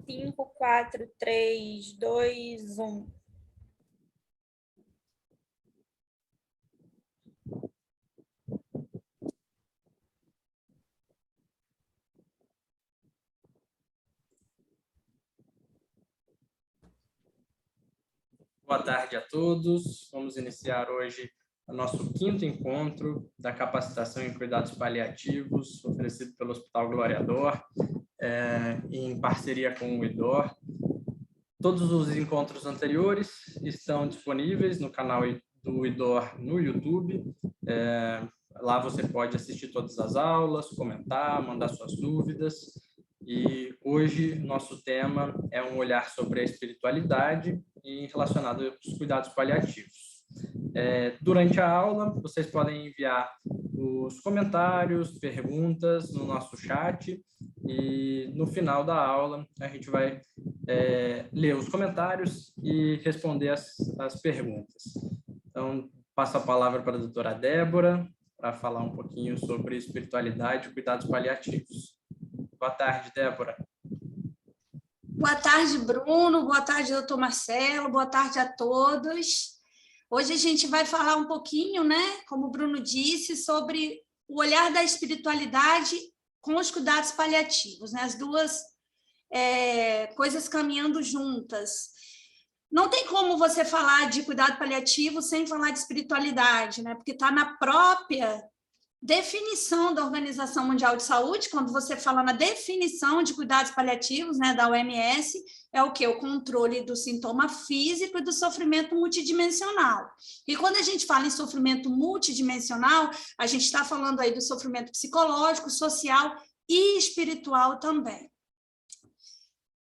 5, 4, 3, 2, 1. Boa tarde a todos. Vamos iniciar hoje o nosso 5º encontro da capacitação em cuidados paliativos, oferecido pelo Hospital Glória D'Or, em parceria com o IDOR. Todos os encontros anteriores estão disponíveis no canal do IDOR no YouTube. Lá você pode assistir todas as aulas, comentar, mandar suas dúvidas. E hoje nosso tema é um olhar sobre a espiritualidade e relacionado aos cuidados paliativos. Durante a aula, vocês podem enviar os comentários, perguntas no nosso chat e no final da aula a gente vai ler os comentários e responder as perguntas. Então, passo a palavra para a doutora Débora para falar um pouquinho sobre espiritualidade e cuidados paliativos. Boa tarde, Débora. Boa tarde, Bruno. Boa tarde, doutor Marcelo. Boa tarde a todos. Hoje a gente vai falar um pouquinho, né, como o Bruno disse, sobre o olhar da espiritualidade com os cuidados paliativos, né? As duas coisas caminhando juntas. Não tem como você falar de cuidado paliativo sem falar de espiritualidade, né? Porque está na própria definição da Organização Mundial de Saúde. Quando você fala na definição de cuidados paliativos, né, da OMS, é o quê? O controle do sintoma físico e do sofrimento multidimensional. E quando a gente fala em sofrimento multidimensional, a gente está falando aí do sofrimento psicológico, social e espiritual também.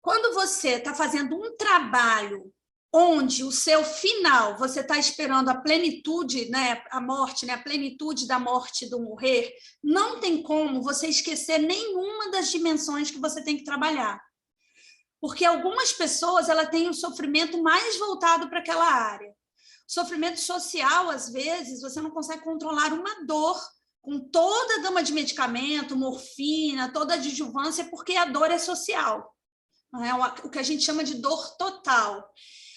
Quando você está fazendo um trabalho onde o seu final, você está esperando a plenitude, né, a morte, né, a plenitude da morte, do morrer, não tem como você esquecer nenhuma das dimensões que você tem que trabalhar. Porque algumas pessoas têm um sofrimento mais voltado para aquela área. O sofrimento social, às vezes, você não consegue controlar uma dor com toda a gama de medicamento, morfina, toda a adjuvância, porque a dor é social. É o que a gente chama de dor total.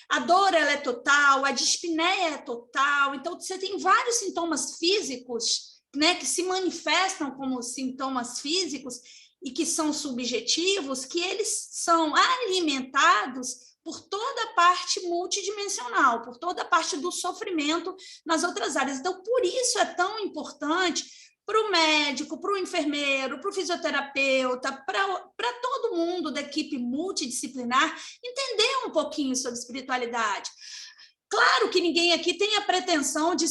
A dor ela é total, a dispneia é total, então você tem vários sintomas físicos, né, que se manifestam como sintomas físicos e que são subjetivos, que eles são alimentados por toda a parte multidimensional, por toda a parte do sofrimento nas outras áreas. Então, por isso é tão importante para o médico, para o enfermeiro, para o fisioterapeuta, para todo mundo da equipe multidisciplinar, entender um pouquinho sobre espiritualidade. Claro que ninguém aqui tem a pretensão de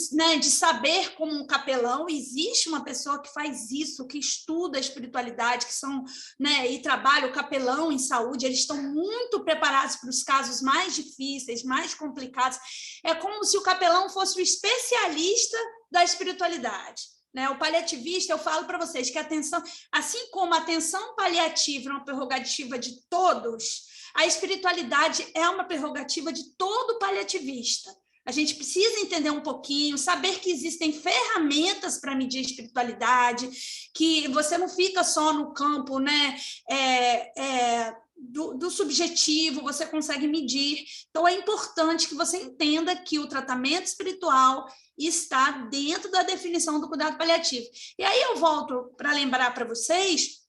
saber como um capelão. Existe uma pessoa que faz isso, que estuda a espiritualidade, que são, né, e trabalha o capelão em saúde, eles estão muito preparados para os casos mais difíceis, mais complicados. É como se o capelão fosse o especialista da espiritualidade. O paliativista, eu falo para vocês que a atenção, assim como a atenção paliativa é uma prerrogativa de todos, a espiritualidade é uma prerrogativa de todo paliativista. A gente precisa entender um pouquinho, saber que existem ferramentas para medir a espiritualidade, que você não fica só no campo, né, do subjetivo, você consegue medir. Então, é importante que você entenda que o tratamento espiritual está dentro da definição do cuidado paliativo. E aí eu volto para lembrar para vocês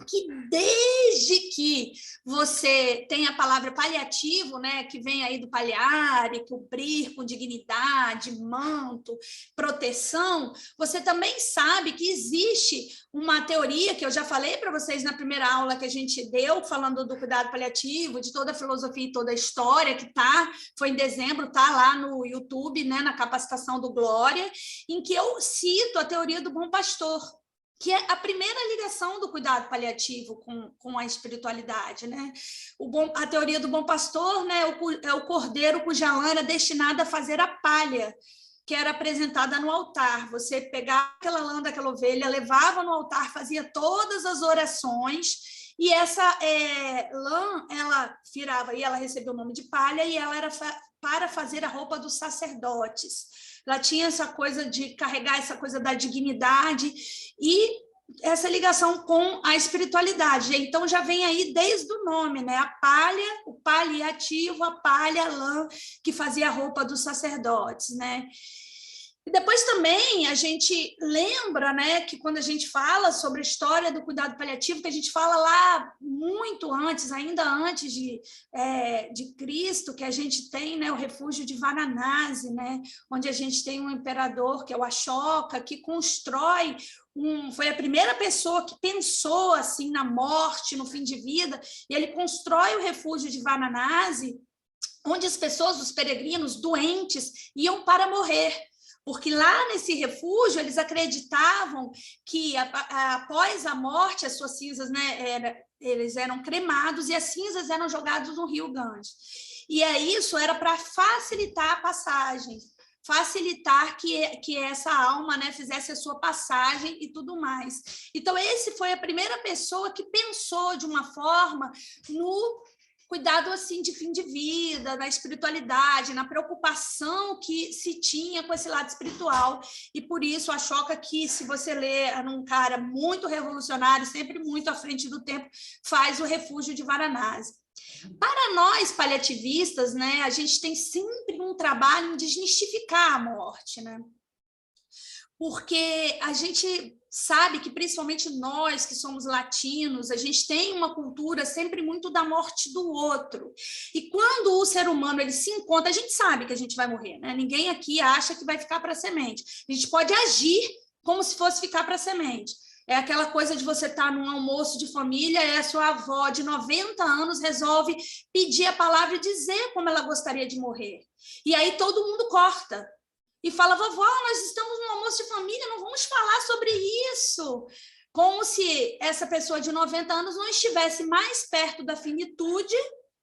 que desde que você tem a palavra paliativo, né, que vem aí do paliare, cobrir com dignidade, manto, proteção, você também sabe que existe uma teoria que eu já falei para vocês na primeira aula que a gente deu, falando do cuidado paliativo, de toda a filosofia e toda a história que foi em dezembro, lá no YouTube, né, na capacitação do Glória, em que eu cito a teoria do bom pastor, que é a primeira ligação do cuidado paliativo com a espiritualidade, né? A teoria do bom pastor, né, é o cordeiro cuja lã era destinada a fazer a palha, que era apresentada no altar. Você pegava aquela lã daquela ovelha, levava no altar, fazia todas as orações, e essa lã, ela virava, e ela recebeu o nome de palha, e ela era para fazer a roupa dos sacerdotes. Ela tinha essa coisa de carregar essa coisa da dignidade, e essa ligação com a espiritualidade. Então, já vem aí desde o nome, né? A palha, o paliativo, a palha, a lã, que fazia a roupa dos sacerdotes, né? E depois também a gente lembra, né, que quando a gente fala sobre a história do cuidado paliativo, que a gente fala lá muito antes, ainda antes de Cristo, que a gente tem, né, o refúgio de Varanasi, né, onde a gente tem um imperador, que é o Ashoka, que constrói foi a primeira pessoa que pensou assim na morte, no fim de vida, e ele constrói o refúgio de Varanasi, onde as pessoas, os peregrinos doentes, iam para morrer. Porque lá nesse refúgio eles acreditavam que após a morte as suas cinzas, né, eles eram cremados e as cinzas eram jogadas no rio Ganges. E isso era para facilitar a passagem, facilitar que essa alma, né, fizesse a sua passagem e tudo mais. Então, esse foi a primeira pessoa que pensou de uma forma no cuidado assim de fim de vida, na espiritualidade, na preocupação que se tinha com esse lado espiritual. E por isso, a Ashoka, que se você ler, era um cara muito revolucionário, sempre muito à frente do tempo, faz o refúgio de Varanasi. Para nós paliativistas, né, a gente tem sempre um trabalho em desmistificar a morte, né? Porque a gente sabe que, principalmente nós que somos latinos, a gente tem uma cultura sempre muito da morte do outro. E quando o ser humano ele se encontra, a gente sabe que a gente vai morrer, né? Ninguém aqui acha que vai ficar para a semente. A gente pode agir como se fosse ficar para a semente. É aquela coisa de você estar num almoço de família e a sua avó de 90 anos resolve pedir a palavra e dizer como ela gostaria de morrer. E aí todo mundo corta. E fala, vovó, nós estamos num almoço de família, não vamos falar sobre isso. Como se essa pessoa de 90 anos não estivesse mais perto da finitude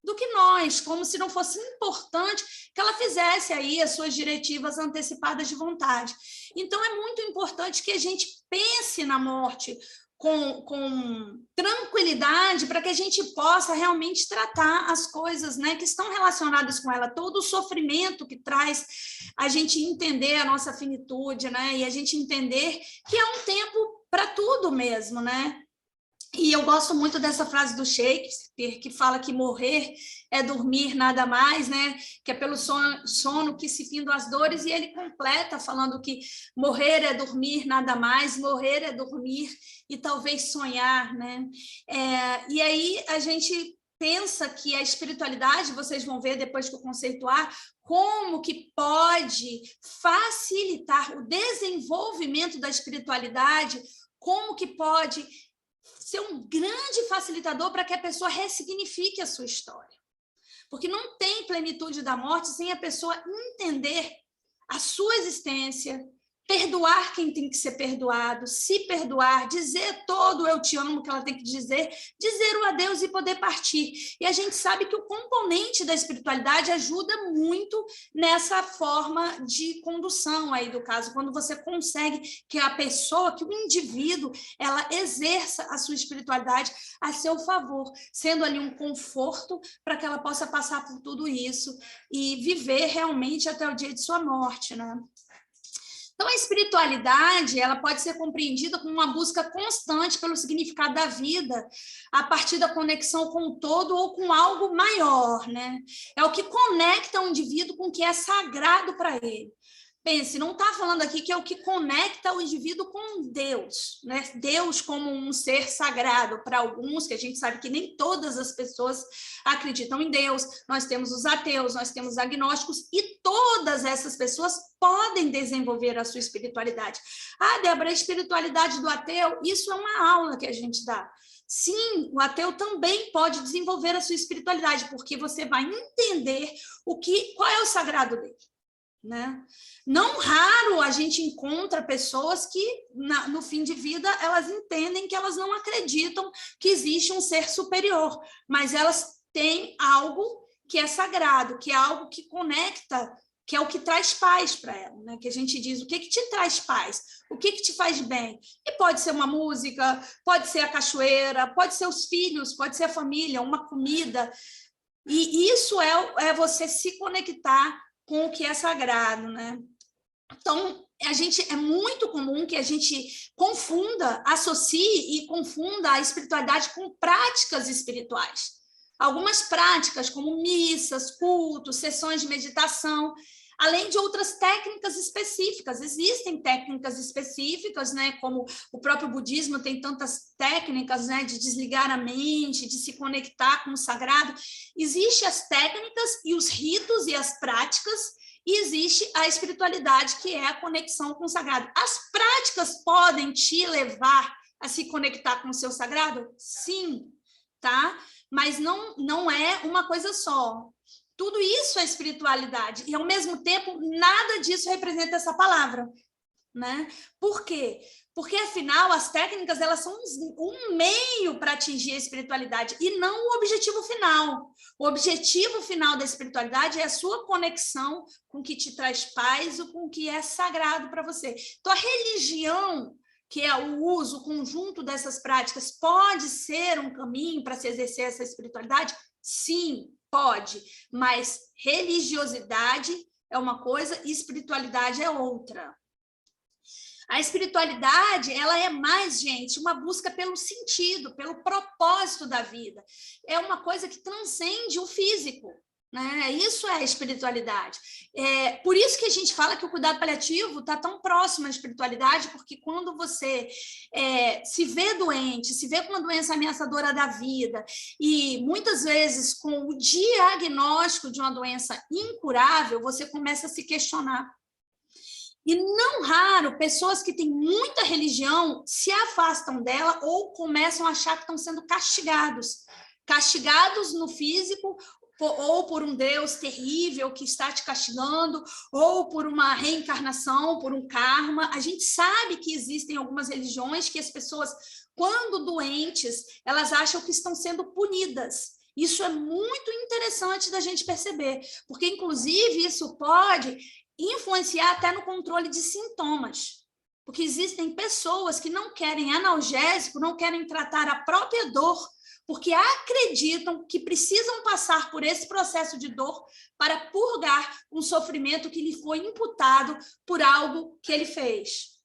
do que nós, como se não fosse importante que ela fizesse aí as suas diretivas antecipadas de vontade. Então, é muito importante que a gente pense na morte com tranquilidade, para que a gente possa realmente tratar as coisas, né, que estão relacionadas com ela, todo o sofrimento que traz a gente entender a nossa finitude, né, e a gente entender que é um tempo para tudo mesmo, né? E eu gosto muito dessa frase do Shakespeare, que fala que morrer é dormir nada mais, né? Que é pelo sono que se findam as dores, e ele completa falando que morrer é dormir nada mais, morrer é dormir e talvez sonhar, né? E aí a gente pensa que a espiritualidade, vocês vão ver depois que eu conceituar, como que pode facilitar o desenvolvimento da espiritualidade, como que pode ser um grande facilitador para que a pessoa ressignifique a sua história. Porque não tem plenitude da morte sem a pessoa entender a sua existência, perdoar quem tem que ser perdoado, se perdoar, dizer todo eu te amo que ela tem que dizer o adeus e poder partir. E a gente sabe que o componente da espiritualidade ajuda muito nessa forma de condução aí do caso, quando você consegue que a pessoa, que o indivíduo, ela exerça a sua espiritualidade a seu favor, sendo ali um conforto para que ela possa passar por tudo isso e viver realmente até o dia de sua morte, né? Então, a espiritualidade ela pode ser compreendida como uma busca constante pelo significado da vida, a partir da conexão com o todo ou com algo maior, né? É o que conecta o indivíduo com o que é sagrado para ele. Pense, não está falando aqui que é o que conecta o indivíduo com Deus, né? Deus como um ser sagrado para alguns, que a gente sabe que nem todas as pessoas acreditam em Deus. Nós temos os ateus, nós temos os agnósticos, e todas essas pessoas podem desenvolver a sua espiritualidade. Ah, Débora, a espiritualidade do ateu, isso é uma aula que a gente dá. Sim, o ateu também pode desenvolver a sua espiritualidade, porque você vai entender qual é o sagrado dele. Né? Não raro a gente encontra pessoas que no fim de vida elas entendem que elas não acreditam que existe um ser superior, mas elas têm algo que é sagrado, que é algo que conecta, que é o que traz paz para ela, né? Que a gente diz, o que te traz paz? O que te faz bem? E pode ser uma música, pode ser a cachoeira, pode ser os filhos, pode ser a família, uma comida, e isso é você se conectar com o que é sagrado, né? Então, é muito comum que a gente associe e confunda a espiritualidade com práticas espirituais. Algumas práticas, como missas, cultos, sessões de meditação, além de outras técnicas específicas. Existem técnicas específicas, né, como o próprio budismo tem tantas técnicas, né, de desligar a mente, de se conectar com o sagrado. Existem as técnicas e os ritos e as práticas, e existe a espiritualidade, que é a conexão com o sagrado. As práticas podem te levar a se conectar com o seu sagrado? Sim, tá? Mas não é uma coisa só. Tudo isso é espiritualidade, e ao mesmo tempo nada disso representa essa palavra, né? Por quê? Porque afinal as técnicas, elas são um meio para atingir a espiritualidade e não o objetivo final. O objetivo final da espiritualidade é a sua conexão com o que te traz paz ou com o que é sagrado para você. Então a religião, que é o uso, o conjunto dessas práticas, pode ser um caminho para se exercer essa espiritualidade? Sim, pode, mas religiosidade é uma coisa e espiritualidade é outra. A espiritualidade, ela é mais, gente, uma busca pelo sentido, pelo propósito da vida. É uma coisa que transcende o físico, né? Isso é a espiritualidade. Por isso que a gente fala que o cuidado paliativo está tão próximo à espiritualidade, porque quando você se vê doente, se vê com uma doença ameaçadora da vida, e muitas vezes com o diagnóstico de uma doença incurável, você começa a se questionar. E não raro, pessoas que têm muita religião se afastam dela ou começam a achar que estão sendo castigados no físico, ou por um Deus terrível que está te castigando, ou por uma reencarnação, por um karma. A gente sabe que existem algumas religiões que as pessoas, quando doentes, elas acham que estão sendo punidas. Isso é muito interessante da gente perceber, porque, inclusive, isso pode influenciar até no controle de sintomas, porque existem pessoas que não querem analgésico, não querem tratar a própria dor, porque acreditam que precisam passar por esse processo de dor para purgar um sofrimento que lhe foi imputado por algo que ele fez.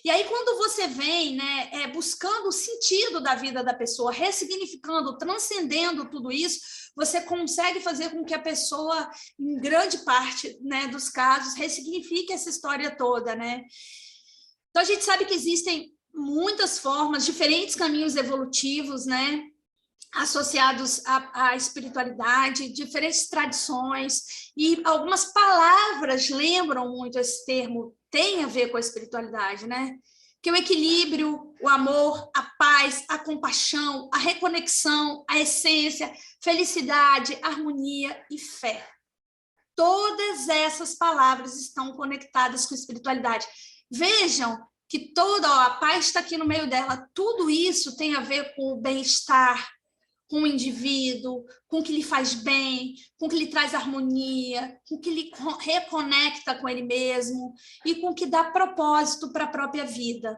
E aí, quando você vem, né, buscando o sentido da vida da pessoa, ressignificando, transcendendo tudo isso, você consegue fazer com que a pessoa, em grande parte, né, dos casos, ressignifique essa história toda, né? Então, a gente sabe que existem muitas formas, diferentes caminhos evolutivos, né, associados à espiritualidade, diferentes tradições, e algumas palavras lembram muito esse termo, tem a ver com a espiritualidade, né? Que o equilíbrio, o amor, a paz, a compaixão, a reconexão, a essência, felicidade, harmonia e fé. Todas essas palavras estão conectadas com a espiritualidade. Vejam que a paz está aqui no meio dela. Tudo isso tem a ver com o bem-estar, com o indivíduo, com o que lhe faz bem, com o que lhe traz harmonia, com o que lhe reconecta com ele mesmo e com o que dá propósito para a própria vida.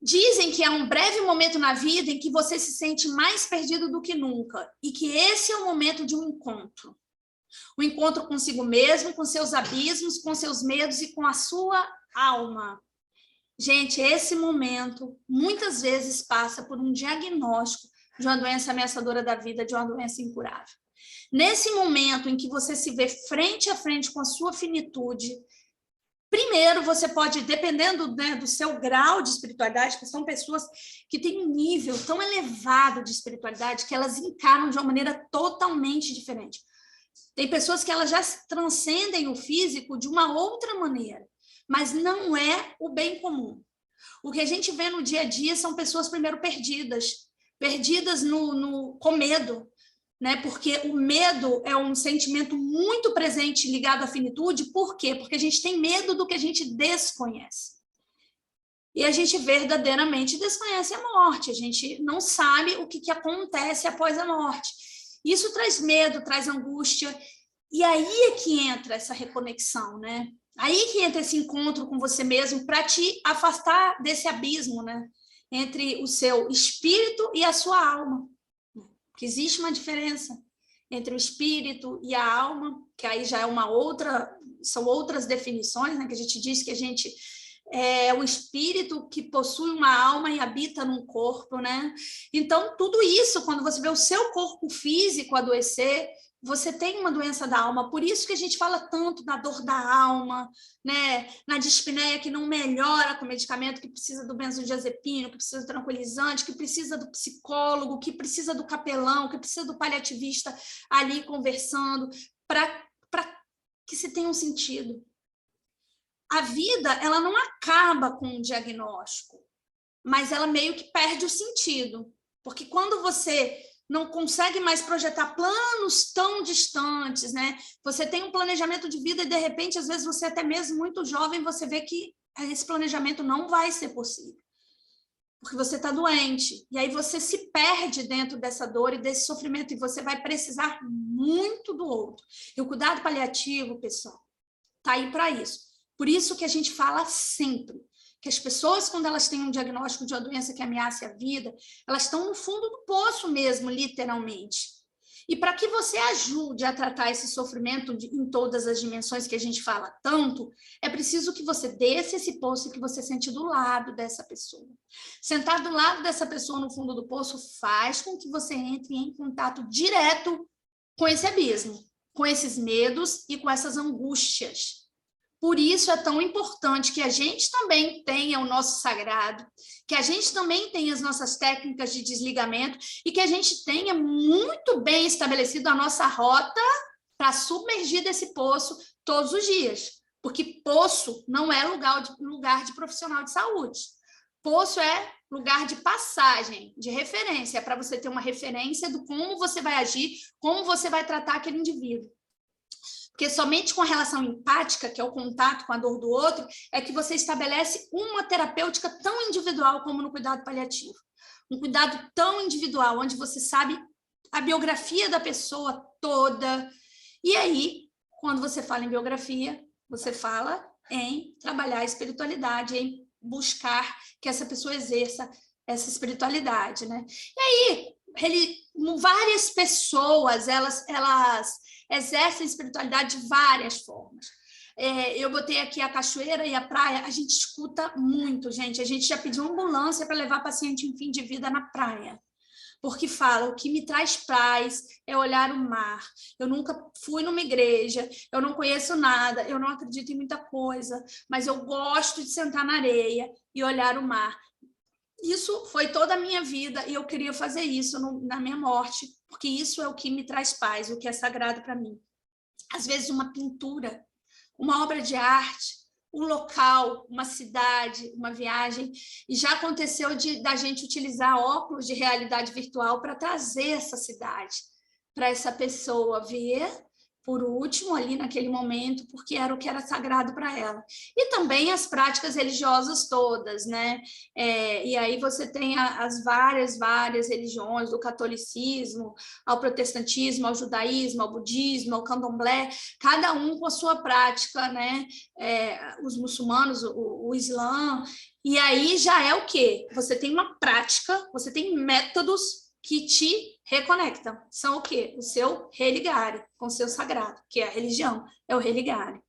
Dizem que há um breve momento na vida em que você se sente mais perdido do que nunca e que esse é o momento de um encontro. Um encontro consigo mesmo, com seus abismos, com seus medos e com a sua alma. Gente, esse momento muitas vezes passa por um diagnóstico de uma doença ameaçadora da vida, de uma doença incurável. Nesse momento em que você se vê frente a frente com a sua finitude, primeiro você pode, dependendo, né, do seu grau de espiritualidade, porque são pessoas que têm um nível tão elevado de espiritualidade que elas encaram de uma maneira totalmente diferente. Tem pessoas que elas já transcendem o físico de uma outra maneira, mas não é o bem comum. O que a gente vê no dia a dia são pessoas, primeiro, perdidas com medo, né? Porque o medo é um sentimento muito presente ligado à finitude. Por quê? Porque a gente tem medo do que a gente desconhece. E a gente verdadeiramente desconhece a morte, a gente não sabe o que acontece após a morte. Isso traz medo, traz angústia, e aí é que entra essa reconexão, né? Aí que entra esse encontro com você mesmo para te afastar desse abismo, né? Entre o seu espírito e a sua alma. Porque existe uma diferença entre o espírito e a alma, que aí já é são outras definições, né, que a gente diz que a gente é o espírito que possui uma alma e habita num corpo, né? Então, tudo isso, quando você vê o seu corpo físico adoecer, você tem uma doença da alma. Por isso que a gente fala tanto da dor da alma, né? Na dispneia que não melhora com medicamento, que precisa do benzodiazepino, que precisa do tranquilizante, que precisa do psicólogo, que precisa do capelão, que precisa do paliativista ali conversando, para que se tenha um sentido. A vida, ela não acaba com o diagnóstico, mas ela meio que perde o sentido, porque quando você não consegue mais projetar planos tão distantes, né? Você tem um planejamento de vida e, de repente, às vezes, você até mesmo muito jovem, você vê que esse planejamento não vai ser possível, porque você está doente, e aí você se perde dentro dessa dor e desse sofrimento, e você vai precisar muito do outro. E o cuidado paliativo, pessoal, está aí para isso. Por isso que a gente fala sempre que as pessoas, quando elas têm um diagnóstico de uma doença que ameaça a vida, elas estão no fundo do poço mesmo, literalmente. E para que você ajude a tratar esse sofrimento em todas as dimensões que a gente fala tanto, é preciso que você desça esse poço e que você sente do lado dessa pessoa. Sentar do lado dessa pessoa no fundo do poço faz com que você entre em contato direto com esse abismo, com esses medos e com essas angústias. Por isso é tão importante que a gente também tenha o nosso sagrado, que a gente também tenha as nossas técnicas de desligamento e que a gente tenha muito bem estabelecido a nossa rota para submergir desse poço todos os dias. Porque poço não é lugar de profissional de saúde. Poço é lugar de passagem, de referência, é para você ter uma referência do como você vai agir, como você vai tratar aquele indivíduo. Porque somente com a relação empática, que é o contato com a dor do outro, é que você estabelece uma terapêutica tão individual como no cuidado paliativo. Um cuidado tão individual, onde você sabe a biografia da pessoa toda. E aí, quando você fala em biografia, você fala em trabalhar a espiritualidade, em buscar que essa pessoa exerça essa espiritualidade, né? E aí, várias pessoas, elas exercem espiritualidade de várias formas. Eu botei aqui a cachoeira e a praia, a gente escuta muito, gente. A gente já pediu ambulância para levar paciente em fim de vida na praia. Porque fala, o que me traz paz é olhar o mar. Eu nunca fui numa igreja, eu não conheço nada, eu não acredito em muita coisa, mas eu gosto de sentar na areia e olhar o mar. Isso foi toda a minha vida e eu queria fazer isso na minha morte, porque isso é o que me traz paz, o que é sagrado para mim. Às vezes uma pintura, uma obra de arte, um local, uma cidade, uma viagem, e já aconteceu da gente utilizar óculos de realidade virtual para trazer essa cidade, para essa pessoa ver, por último, ali naquele momento, porque era o que era sagrado para ela. E também as práticas religiosas todas, né? E aí você tem as várias religiões, do catolicismo ao protestantismo, ao judaísmo, ao budismo, ao candomblé, cada um com a sua prática, né? Os muçulmanos, o islã, e aí já é o quê? Você tem uma prática, você tem métodos que te reconectam. São o quê? O seu religare, com o seu sagrado, que é a religião, é o religare.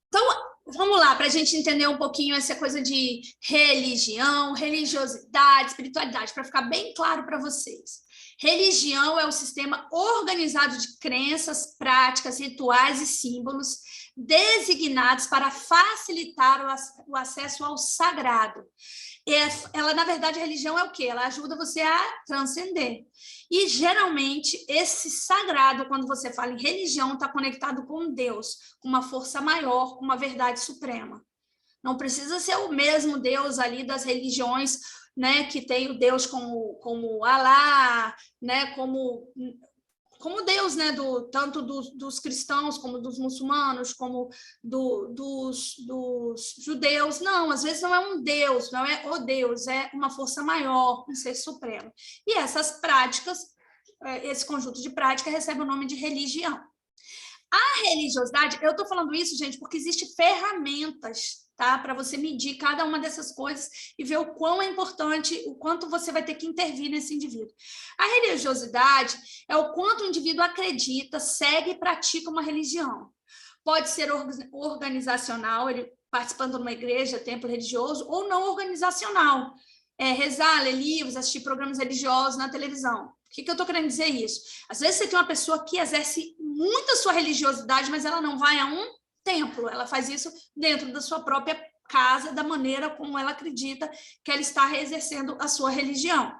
Então, vamos lá, para a gente entender um pouquinho essa coisa de religião, religiosidade, espiritualidade, para ficar bem claro para vocês. Religião é o sistema organizado de crenças, práticas, rituais e símbolos designados para facilitar o acesso ao sagrado. Ela, na verdade, a religião é o quê? Ela ajuda você a transcender. E, geralmente, esse sagrado, quando você fala em religião, está conectado com Deus, com uma força maior, com uma verdade suprema. Não precisa ser o mesmo Deus ali das religiões, né, que tem o Deus como Alá, né, como Deus, né, tanto dos cristãos, como dos muçulmanos, como dos judeus. Não, às vezes não é um Deus, não é o Deus, é uma força maior, um ser supremo. E essas práticas, esse conjunto de práticas recebe o nome de religião. A religiosidade, eu estou falando isso, gente, porque existem ferramentas tá? Para você medir cada uma dessas coisas e ver o quão é importante, o quanto você vai ter que intervir nesse indivíduo. A religiosidade é o quanto o indivíduo acredita, segue e pratica uma religião. Pode ser organizacional, ele participando de uma igreja, templo religioso, ou não organizacional. Rezar, ler livros, assistir programas religiosos na televisão. O que eu estou querendo dizer isso? Às vezes você tem uma pessoa que exerce muito a sua religiosidade, mas ela não vai a um templo, ela faz isso dentro da sua própria casa, da maneira como ela acredita que ela está exercendo a sua religião.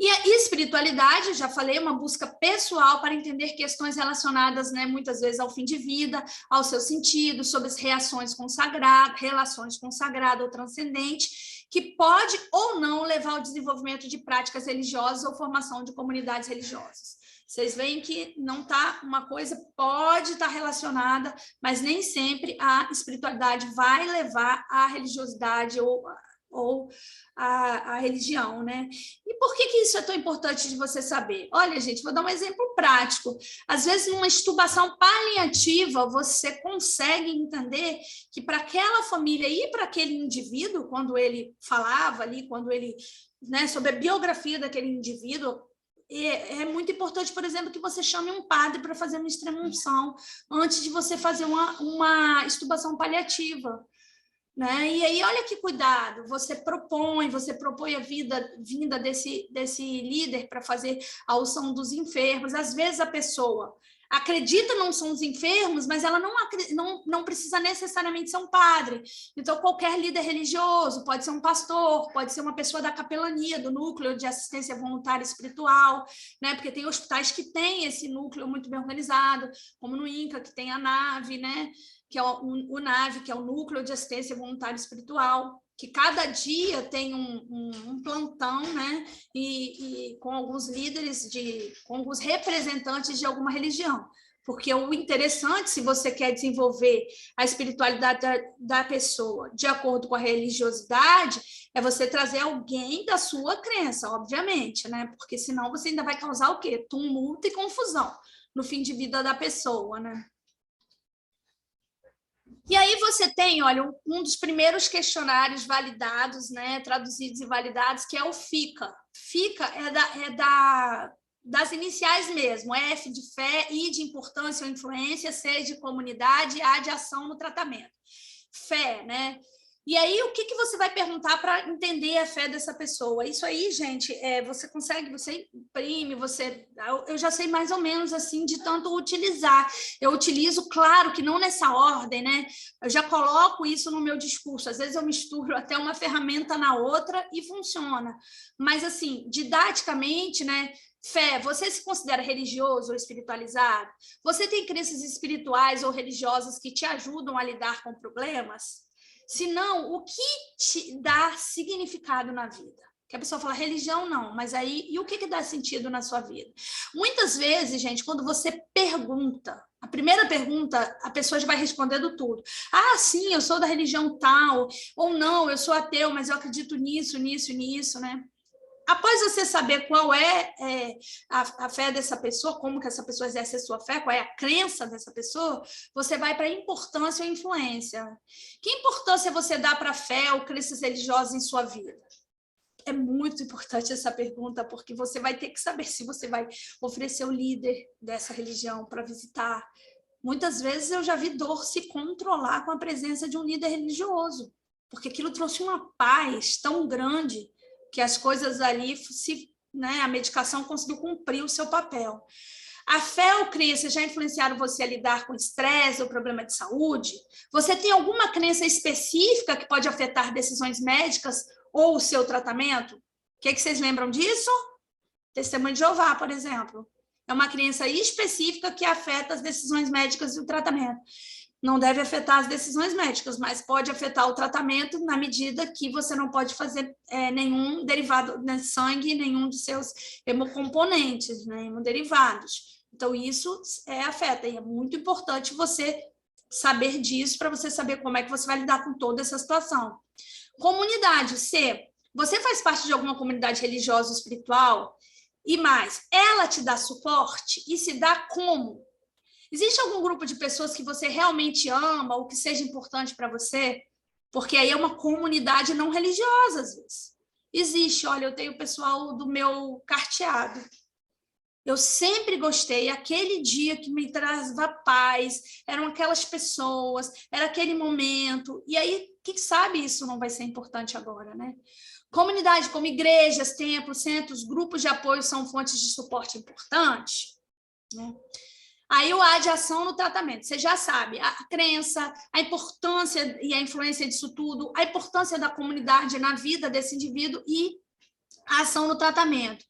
E a espiritualidade, já falei, uma busca pessoal para entender questões relacionadas, né, muitas vezes ao fim de vida, ao seu sentido, sobre as relações com o sagrado ou transcendente, que pode ou não levar ao desenvolvimento de práticas religiosas ou formação de comunidades religiosas. Vocês veem que não tá, uma coisa pode estar relacionada, mas nem sempre a espiritualidade vai levar à religiosidade ou a religião, né? E por que isso é tão importante de você saber? Olha, gente, vou dar um exemplo prático. Às vezes, numa intubação paliativa, você consegue entender que para aquela família e para aquele indivíduo, quando ele falava ali, quando ele, né, sobre a biografia daquele indivíduo, é muito importante, por exemplo, que você chame um padre para fazer uma extrema-unção antes de você fazer uma intubação paliativa. Né? E aí, olha que cuidado, você propõe a vinda desse líder para fazer a unção dos enfermos. Às vezes a pessoa acredita na unção dos enfermos, mas ela não precisa necessariamente ser um padre. Então, qualquer líder religioso, pode ser um pastor, pode ser uma pessoa da capelania, do núcleo de assistência voluntária espiritual, né? Porque tem hospitais que têm esse núcleo muito bem organizado, como no INCA, que tem a nave, né? Que é o NAVE, que é o Núcleo de Assistência Voluntária Espiritual, que cada dia tem um plantão, né? E com alguns líderes, com alguns representantes de alguma religião. Porque o interessante, se você quer desenvolver a espiritualidade da pessoa de acordo com a religiosidade, é você trazer alguém da sua crença, obviamente, né? Porque senão você ainda vai causar o quê? Tumulto e confusão no fim de vida da pessoa, né? E aí você tem, olha, um dos primeiros questionários validados, né, traduzidos e validados, que é o FICA. FICA das iniciais mesmo, F de fé, I de importância ou influência, C de comunidade, A de ação no tratamento. Fé, né? E aí, o que você vai perguntar para entender a fé dessa pessoa? Isso aí, gente, você consegue, você imprime, eu já sei mais ou menos, assim, de tanto utilizar. Eu utilizo, claro, que não nessa ordem, né? Eu já coloco isso no meu discurso. Às vezes eu misturo até uma ferramenta na outra e funciona. Mas, assim, didaticamente, né? Fé, você se considera religioso ou espiritualizado? Você tem crenças espirituais ou religiosas que te ajudam a lidar com problemas? Se não, o que te dá significado na vida? Que a pessoa fala, religião não, mas aí, e o que dá sentido na sua vida? Muitas vezes, gente, quando você pergunta, a primeira pergunta, a pessoa já vai respondendo tudo. Ah, sim, eu sou da religião tal, ou não, eu sou ateu, mas eu acredito nisso, né? Após você saber qual é a fé dessa pessoa, como que essa pessoa exerce a sua fé, qual é a crença dessa pessoa, você vai para a importância ou influência. Que importância você dá para a fé ou crenças religiosas em sua vida? É muito importante essa pergunta, porque você vai ter que saber se você vai oferecer o líder dessa religião para visitar. Muitas vezes eu já vi dor se controlar com a presença de um líder religioso, porque aquilo trouxe uma paz tão grande que as coisas ali, né, a medicação conseguiu cumprir o seu papel. A fé ou crença já influenciaram você a lidar com estresse ou problema de saúde? Você tem alguma crença específica que pode afetar decisões médicas ou o seu tratamento? O que vocês lembram disso? Testemunho de Jeová, por exemplo. É uma crença específica que afeta as decisões médicas e o tratamento. Não deve afetar as decisões médicas, mas pode afetar o tratamento na medida que você não pode fazer nenhum derivado de sangue, nenhum de seus hemocomponentes, né, hemoderivados. Então, isso afeta, e é muito importante você saber disso para você saber como é que você vai lidar com toda essa situação. Comunidade, C. Você faz parte de alguma comunidade religiosa ou espiritual? E mais, ela te dá suporte? E se dá como? Existe algum grupo de pessoas que você realmente ama ou que seja importante para você? Porque aí é uma comunidade não religiosa, às vezes. Existe, olha, eu tenho o pessoal do meu carteado. Eu sempre gostei, aquele dia que me trazia paz, eram aquelas pessoas, era aquele momento. E aí, quem sabe isso não vai ser importante agora, né? Comunidade como igrejas, templos, centros, grupos de apoio são fontes de suporte importantes, né? Aí o A de ação no tratamento, você já sabe, a crença, a importância e a influência disso tudo, a importância da comunidade na vida desse indivíduo e a ação no tratamento.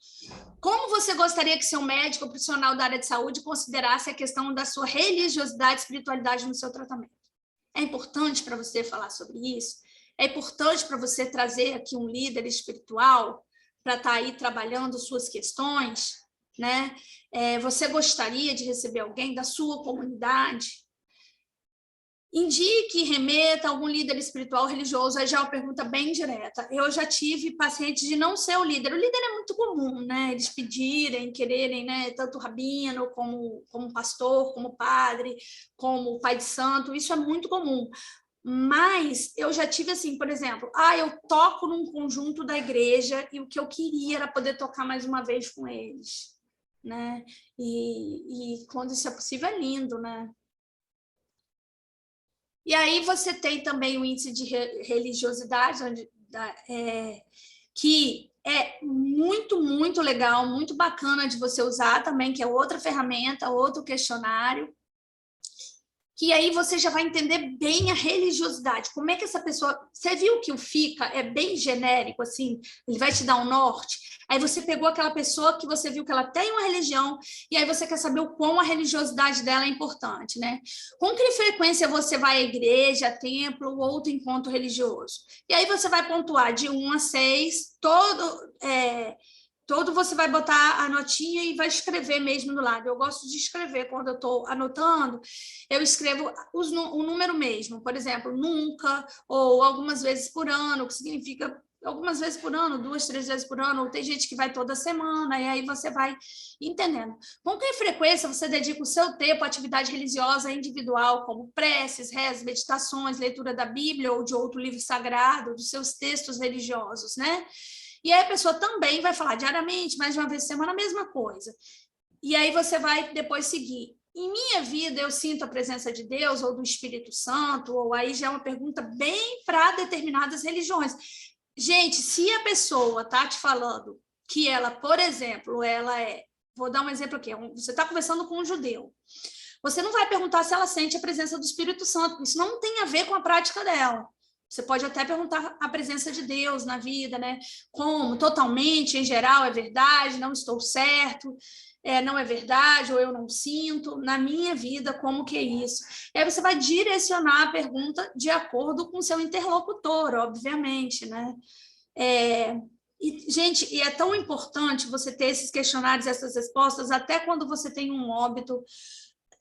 Como você gostaria que seu médico ou profissional da área de saúde considerasse a questão da sua religiosidade e espiritualidade no seu tratamento? É importante para você falar sobre isso? É importante para você trazer aqui um líder espiritual para estar aí trabalhando suas questões, né? Você gostaria de receber alguém da sua comunidade? Indique, remeta a algum líder espiritual religioso. Aí já é uma pergunta bem direta. Eu já tive pacientes de não ser o líder. O líder é muito comum, né? Eles pedirem, quererem, né? Tanto o rabino, como pastor, como padre, como pai de santo. Isso é muito comum. Mas eu já tive assim, por exemplo, eu toco num conjunto da igreja e o que eu queria era poder tocar mais uma vez com eles, né? E quando isso é possível, é lindo, né? E aí você tem também o índice de religiosidade, que é muito, muito legal, muito bacana de você usar também, que é outra ferramenta, outro questionário, que aí você já vai entender bem a religiosidade. Como é que essa pessoa... Você viu que o FICA é bem genérico, assim? Ele vai te dar um norte. Aí você pegou aquela pessoa que você viu que ela tem uma religião e aí você quer saber o quão a religiosidade dela é importante, né? Com que frequência você vai à igreja, templo ou outro encontro religioso? E aí você vai pontuar de 1 a 6, todo você vai botar a notinha e vai escrever mesmo do lado. Eu gosto de escrever quando eu estou anotando, eu escrevo o número mesmo, por exemplo, nunca, ou algumas vezes por ano, que significa algumas vezes por ano, 2, 3 vezes por ano, ou tem gente que vai toda semana, e aí você vai entendendo. Com que frequência você dedica o seu tempo à atividade religiosa individual, como preces, rezas, meditações, leitura da Bíblia ou de outro livro sagrado, dos seus textos religiosos, né? E aí a pessoa também vai falar diariamente, mais de uma vez por semana, a mesma coisa. E aí você vai depois seguir. Em minha vida, eu sinto a presença de Deus ou do Espírito Santo, ou aí já é uma pergunta bem para determinadas religiões. Gente, se a pessoa está te falando que ela, por exemplo, vou dar um exemplo aqui, você está conversando com um judeu, você não vai perguntar se ela sente a presença do Espírito Santo, porque isso não tem a ver com a prática dela. Você pode até perguntar a presença de Deus na vida, né? Como? Totalmente, em geral, é verdade, não estou certo, não é verdade, ou eu não sinto. Na minha vida, como que é isso? E aí você vai direcionar a pergunta de acordo com o seu interlocutor, obviamente, né? Gente, é tão importante você ter esses questionários, essas respostas, até quando você tem um óbito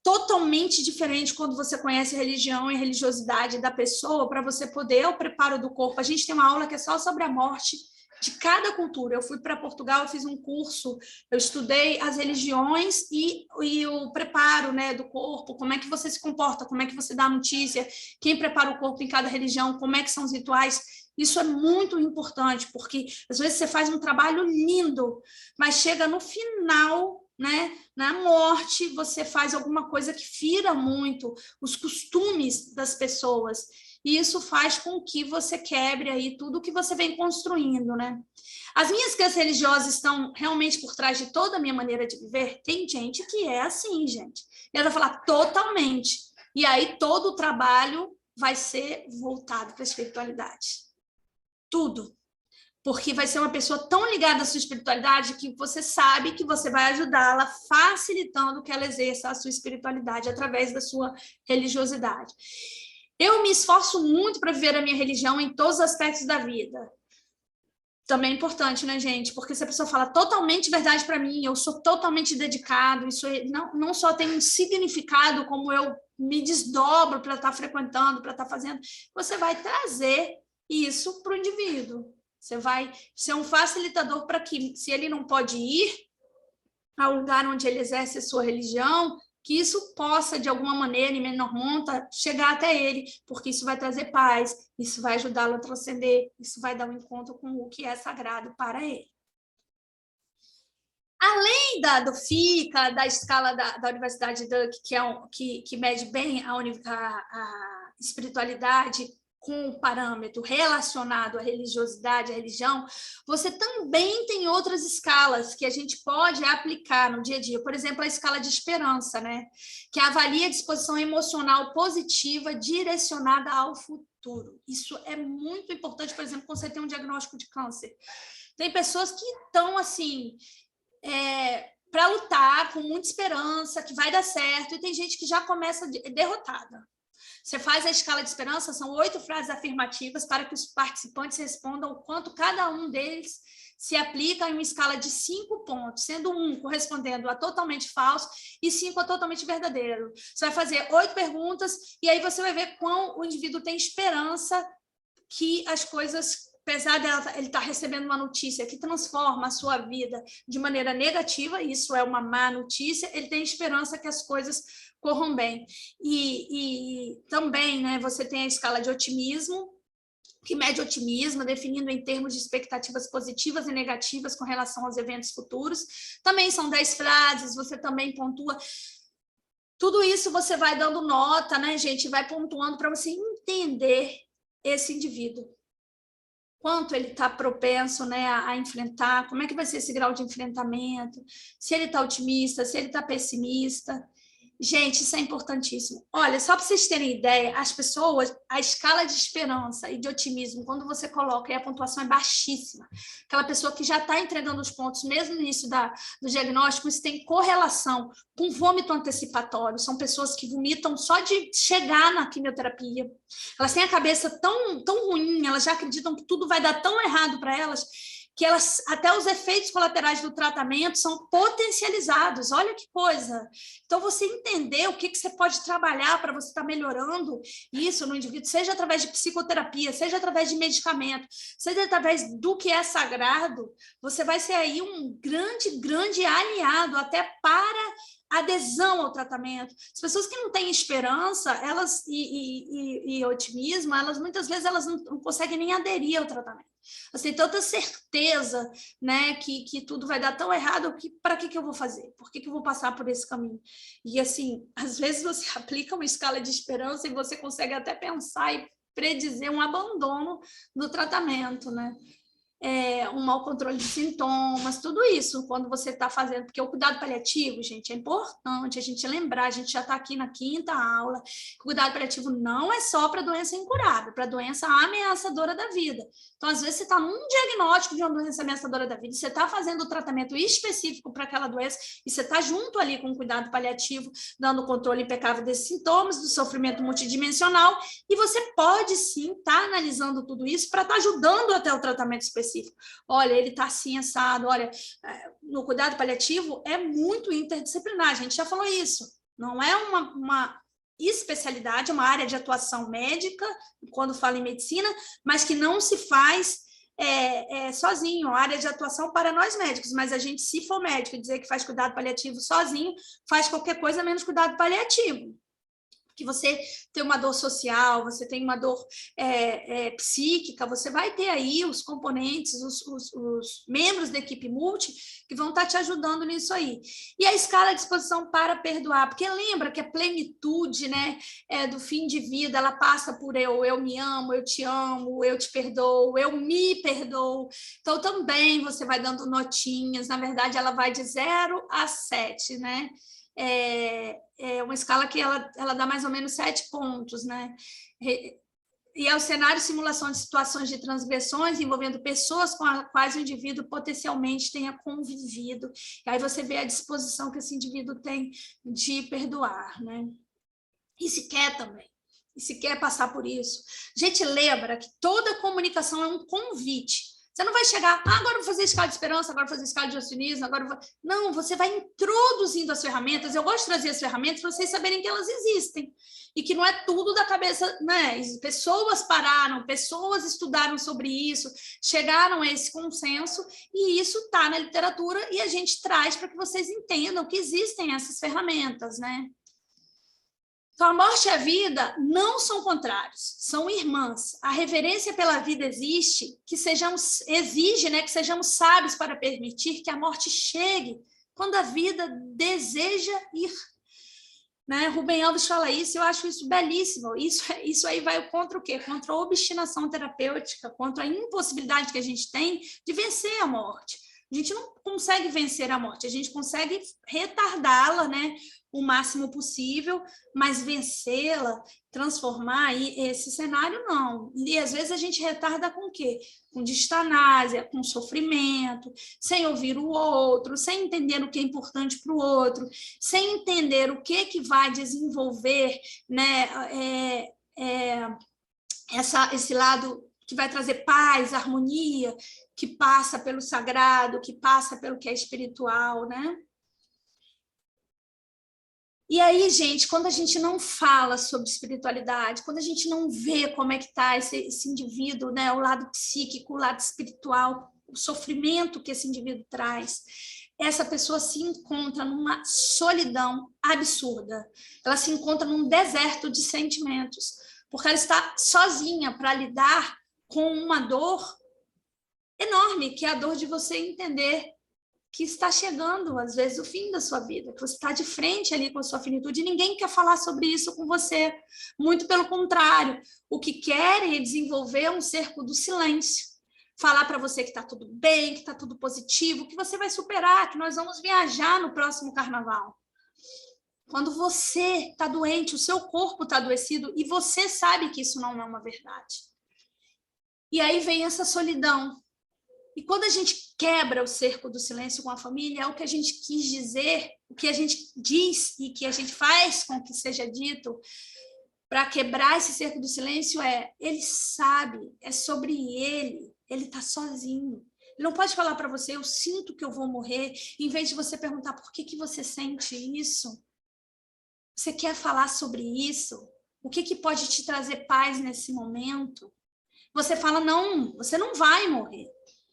totalmente diferente quando você conhece a religião e a religiosidade da pessoa, para você poder o preparo do corpo. A gente tem uma aula que é só sobre a morte de cada cultura. Eu fui para Portugal, eu fiz um curso, eu estudei as religiões e o preparo, né, do corpo, como é que você se comporta, como é que você dá a notícia, quem prepara o corpo em cada religião, como é que são os rituais. Isso é muito importante, porque às vezes você faz um trabalho lindo, mas chega no final, né, na morte, você faz alguma coisa que fira muito os costumes das pessoas. E isso faz com que você quebre aí tudo que você vem construindo, né? As minhas crenças religiosas estão realmente por trás de toda a minha maneira de viver? Tem gente que é assim, gente. E ela vai falar totalmente. E aí todo o trabalho vai ser voltado para a espiritualidade. Tudo. Porque vai ser uma pessoa tão ligada à sua espiritualidade que você sabe que você vai ajudá-la, facilitando que ela exerça a sua espiritualidade através da sua religiosidade. Eu me esforço muito para viver a minha religião em todos os aspectos da vida. Também é importante, né, gente? Porque se a pessoa fala totalmente verdade para mim, eu sou totalmente dedicado, isso não só tem um significado, como eu me desdobro para estar frequentando, para estar fazendo, você vai trazer isso para o indivíduo. Você vai ser um facilitador para que, se ele não pode ir ao lugar onde ele exerce a sua religião, que isso possa, de alguma maneira, em menor monta, chegar até ele, porque isso vai trazer paz, isso vai ajudá-lo a transcender, isso vai dar um encontro com o que é sagrado para ele. Além do FICA, da escala da Universidade Duck, que mede bem a espiritualidade com o parâmetro relacionado à religiosidade, à religião, você também tem outras escalas que a gente pode aplicar no dia a dia. Por exemplo, a escala de esperança, né? Que avalia a disposição emocional positiva direcionada ao futuro. Isso é muito importante, por exemplo, quando você tem um diagnóstico de câncer. Tem pessoas que estão, assim, para lutar com muita esperança, que vai dar certo, e tem gente que já começa derrotada. Você faz a escala de esperança, são 8 frases afirmativas para que os participantes respondam o quanto cada um deles se aplica em uma escala de 5 pontos, sendo 1 correspondendo a totalmente falso e 5 a totalmente verdadeiro. Você vai fazer 8 perguntas e aí você vai ver quão o indivíduo tem esperança que as coisas, apesar de ele estar recebendo uma notícia que transforma a sua vida de maneira negativa, isso é uma má notícia, ele tem esperança que as coisas corram bem. E também, né, você tem a escala de otimismo, que mede otimismo, definindo em termos de expectativas positivas e negativas com relação aos eventos futuros. Também são 10 frases, você também pontua. Tudo isso você vai dando nota, né, gente? Vai pontuando para você entender esse indivíduo. Quanto ele está propenso, né, a enfrentar, como é que vai ser esse grau de enfrentamento, se ele está otimista, se ele está pessimista. Gente, isso é importantíssimo. Olha, só para vocês terem ideia, as pessoas, a escala de esperança e de otimismo, quando você coloca, e a pontuação é baixíssima, aquela pessoa que já está entregando os pontos, mesmo no início do diagnóstico, isso tem correlação com vômito antecipatório. São pessoas que vomitam só de chegar na quimioterapia. Elas têm a cabeça tão ruim, elas já acreditam que tudo vai dar tão errado para elas, que elas, até os efeitos colaterais do tratamento são potencializados. Olha que coisa! Então, você entender o que você pode trabalhar para você estar melhorando isso no indivíduo, seja através de psicoterapia, seja através de medicamento, seja através do que é sagrado, você vai ser aí um grande aliado até para adesão ao tratamento. As pessoas que não têm esperança, elas e otimismo, elas muitas vezes elas não conseguem nem aderir ao tratamento. Elas têm tanta certeza, né, que tudo vai dar tão errado, que para que eu vou fazer? Por que eu vou passar por esse caminho? E assim, às vezes você aplica uma escala de esperança e você consegue até pensar e predizer um abandono do tratamento, né? Um mau controle de sintomas, tudo isso, quando você está fazendo, porque o cuidado paliativo, gente, é importante a gente lembrar, a gente já está aqui na 5ª aula, que o cuidado paliativo não é só para doença incurável, para doença ameaçadora da vida. Então, às vezes, você está num diagnóstico de uma doença ameaçadora da vida, você está fazendo o tratamento específico para aquela doença, e você está junto ali com o cuidado paliativo, dando controle impecável desses sintomas, do sofrimento multidimensional, e você pode, sim, estar analisando tudo isso para estar ajudando até o tratamento específico. Olha, ele está assim, assado. Olha, no cuidado paliativo é muito interdisciplinar, a gente já falou isso. Não é uma especialidade, é uma área de atuação médica, quando fala em medicina, mas que não se faz sozinho, área de atuação para nós médicos, mas a gente, se for médico e dizer que faz cuidado paliativo sozinho, faz qualquer coisa menos cuidado paliativo. Que você tem uma dor social, você tem uma dor psíquica, você vai ter aí os componentes, os membros da equipe multi que vão estar te ajudando nisso aí. E a escala de disposição para perdoar, porque lembra que a plenitude, né, do fim de vida, ela passa por eu me amo, eu te perdoo, eu me perdoo. Então, também você vai dando notinhas, na verdade, ela vai de 0 a 7, né? É uma escala que ela dá mais ou menos 7 pontos, né? E é o cenário de simulação de situações de transgressões envolvendo pessoas com as quais o indivíduo potencialmente tenha convivido. E aí você vê a disposição que esse indivíduo tem de perdoar, né? E se quer também. E se quer passar por isso. A gente lembra que toda comunicação é um convite. Você não vai chegar, agora eu vou fazer escala de esperança, agora eu vou fazer escala de otimismo, Não, você vai introduzindo as ferramentas. Eu gosto de trazer as ferramentas para vocês saberem que elas existem. E que não é tudo da cabeça, né? Pessoas pararam, pessoas estudaram sobre isso, chegaram a esse consenso, e isso está na literatura, e a gente traz para que vocês entendam que existem essas ferramentas, né? Então, a morte e a vida não são contrários, são irmãs. A reverência pela vida exige, que sejamos sábios para permitir que a morte chegue quando a vida deseja ir. Né? Rubem Alves fala isso, eu acho isso belíssimo. Isso aí vai contra o quê? Contra a obstinação terapêutica, contra a impossibilidade que a gente tem de vencer a morte. A gente não consegue vencer a morte, a gente consegue retardá-la, né, o máximo possível, mas vencê-la, transformar esse cenário, não. E às vezes a gente retarda com o quê? Com distanásia, com sofrimento, sem ouvir o outro, sem entender o que é importante para o outro, sem entender o que vai desenvolver, né, esse lado que vai trazer paz, harmonia, que passa pelo sagrado, que passa pelo que é espiritual, né? E aí, gente, quando a gente não fala sobre espiritualidade, quando a gente não vê como é que está esse indivíduo, né, o lado psíquico, o lado espiritual, o sofrimento que esse indivíduo traz, essa pessoa se encontra numa solidão absurda. Ela se encontra num deserto de sentimentos, porque ela está sozinha para lidar com uma dor enorme, que é a dor de você entender que está chegando, às vezes, o fim da sua vida, que você está de frente ali com a sua finitude, e ninguém quer falar sobre isso com você. Muito pelo contrário, o que querem é desenvolver um cerco do silêncio, falar para você que está tudo bem, que está tudo positivo, que você vai superar, que nós vamos viajar no próximo carnaval. Quando você está doente, o seu corpo está adoecido, e você sabe que isso não é uma verdade. E aí vem essa solidão. E quando a gente quebra o cerco do silêncio com a família, é o que a gente quis dizer, o que a gente diz e que a gente faz com que seja dito para quebrar esse cerco do silêncio ele sabe, é sobre ele está sozinho. Ele não pode falar para você, eu sinto que eu vou morrer, em vez de você perguntar por que você sente isso. Você quer falar sobre isso? O que pode te trazer paz nesse momento? Você fala, não, você não vai morrer.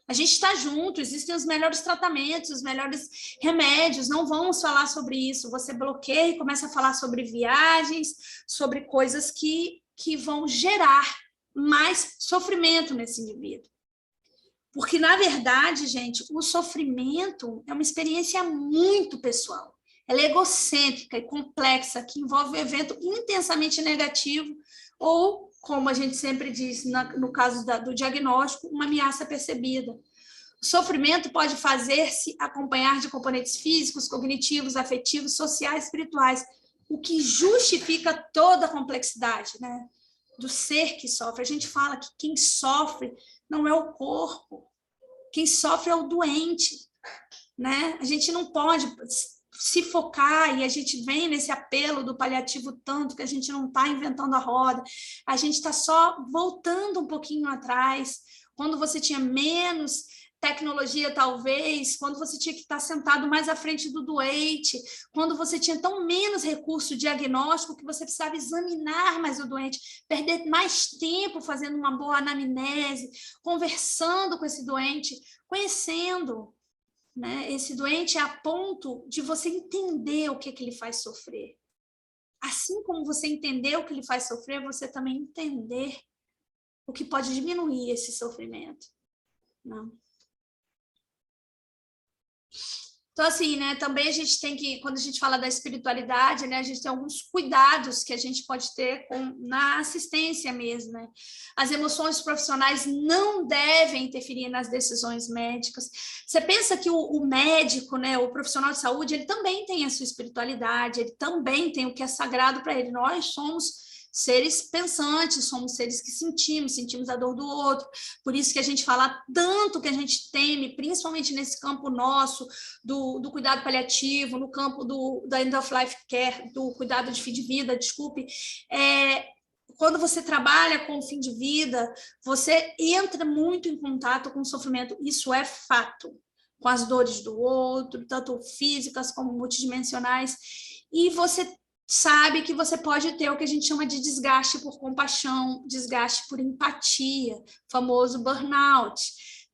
A gente está junto, existem os melhores tratamentos, os melhores remédios, não vamos falar sobre isso. Você bloqueia e começa a falar sobre viagens, sobre coisas que vão gerar mais sofrimento nesse indivíduo. Porque, na verdade, gente, o sofrimento é uma experiência muito pessoal. Ela é egocêntrica e complexa, que envolve um evento intensamente negativo ou, como a gente sempre diz no caso do diagnóstico, uma ameaça percebida. O sofrimento pode fazer-se acompanhar de componentes físicos, cognitivos, afetivos, sociais, espirituais, o que justifica toda a complexidade, né, do ser que sofre. A gente fala que quem sofre não é o corpo, quem sofre é o doente, né? A gente não pode se focar, e a gente vem nesse apelo do paliativo tanto que a gente não está inventando a roda, a gente está só voltando um pouquinho atrás, quando você tinha menos tecnologia, talvez, quando você tinha que estar sentado mais à frente do doente, quando você tinha tão menos recurso diagnóstico que você precisava examinar mais o doente, perder mais tempo fazendo uma boa anamnese, conversando com esse doente, conhecendo, né, esse doente a ponto de você entender o que ele faz sofrer. Assim como você entender o que ele faz sofrer, você também entender o que pode diminuir esse sofrimento. Não. Então, assim, né, também a gente tem que, quando a gente fala da espiritualidade, né, a gente tem alguns cuidados que a gente pode ter na assistência mesmo, né? As emoções profissionais não devem interferir nas decisões médicas. Você pensa que o médico, né, o profissional de saúde, ele também tem a sua espiritualidade, ele também tem o que é sagrado para ele. Nós somos seres pensantes, somos seres que sentimos a dor do outro, por isso que a gente fala tanto que a gente teme, principalmente nesse campo nosso, do cuidado paliativo, no campo da end of life care, do cuidado de fim de vida, desculpe, quando você trabalha com o fim de vida, você entra muito em contato com o sofrimento, isso é fato, com as dores do outro, tanto físicas como multidimensionais, e você sabe que você pode ter o que a gente chama de desgaste por compaixão, desgaste por empatia, famoso burnout.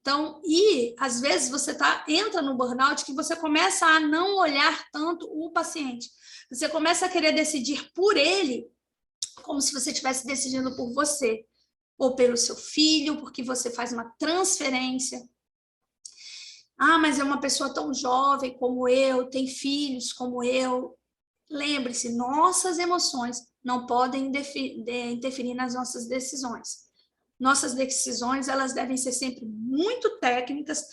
Então, e às vezes você entra no burnout que você começa a não olhar tanto o paciente. Você começa a querer decidir por ele, como se você estivesse decidindo por você, ou pelo seu filho, porque você faz uma transferência. Ah, mas é uma pessoa tão jovem como eu, tem filhos como eu. Lembre-se, nossas emoções não podem interferir nas nossas decisões. Nossas decisões, elas devem ser sempre muito técnicas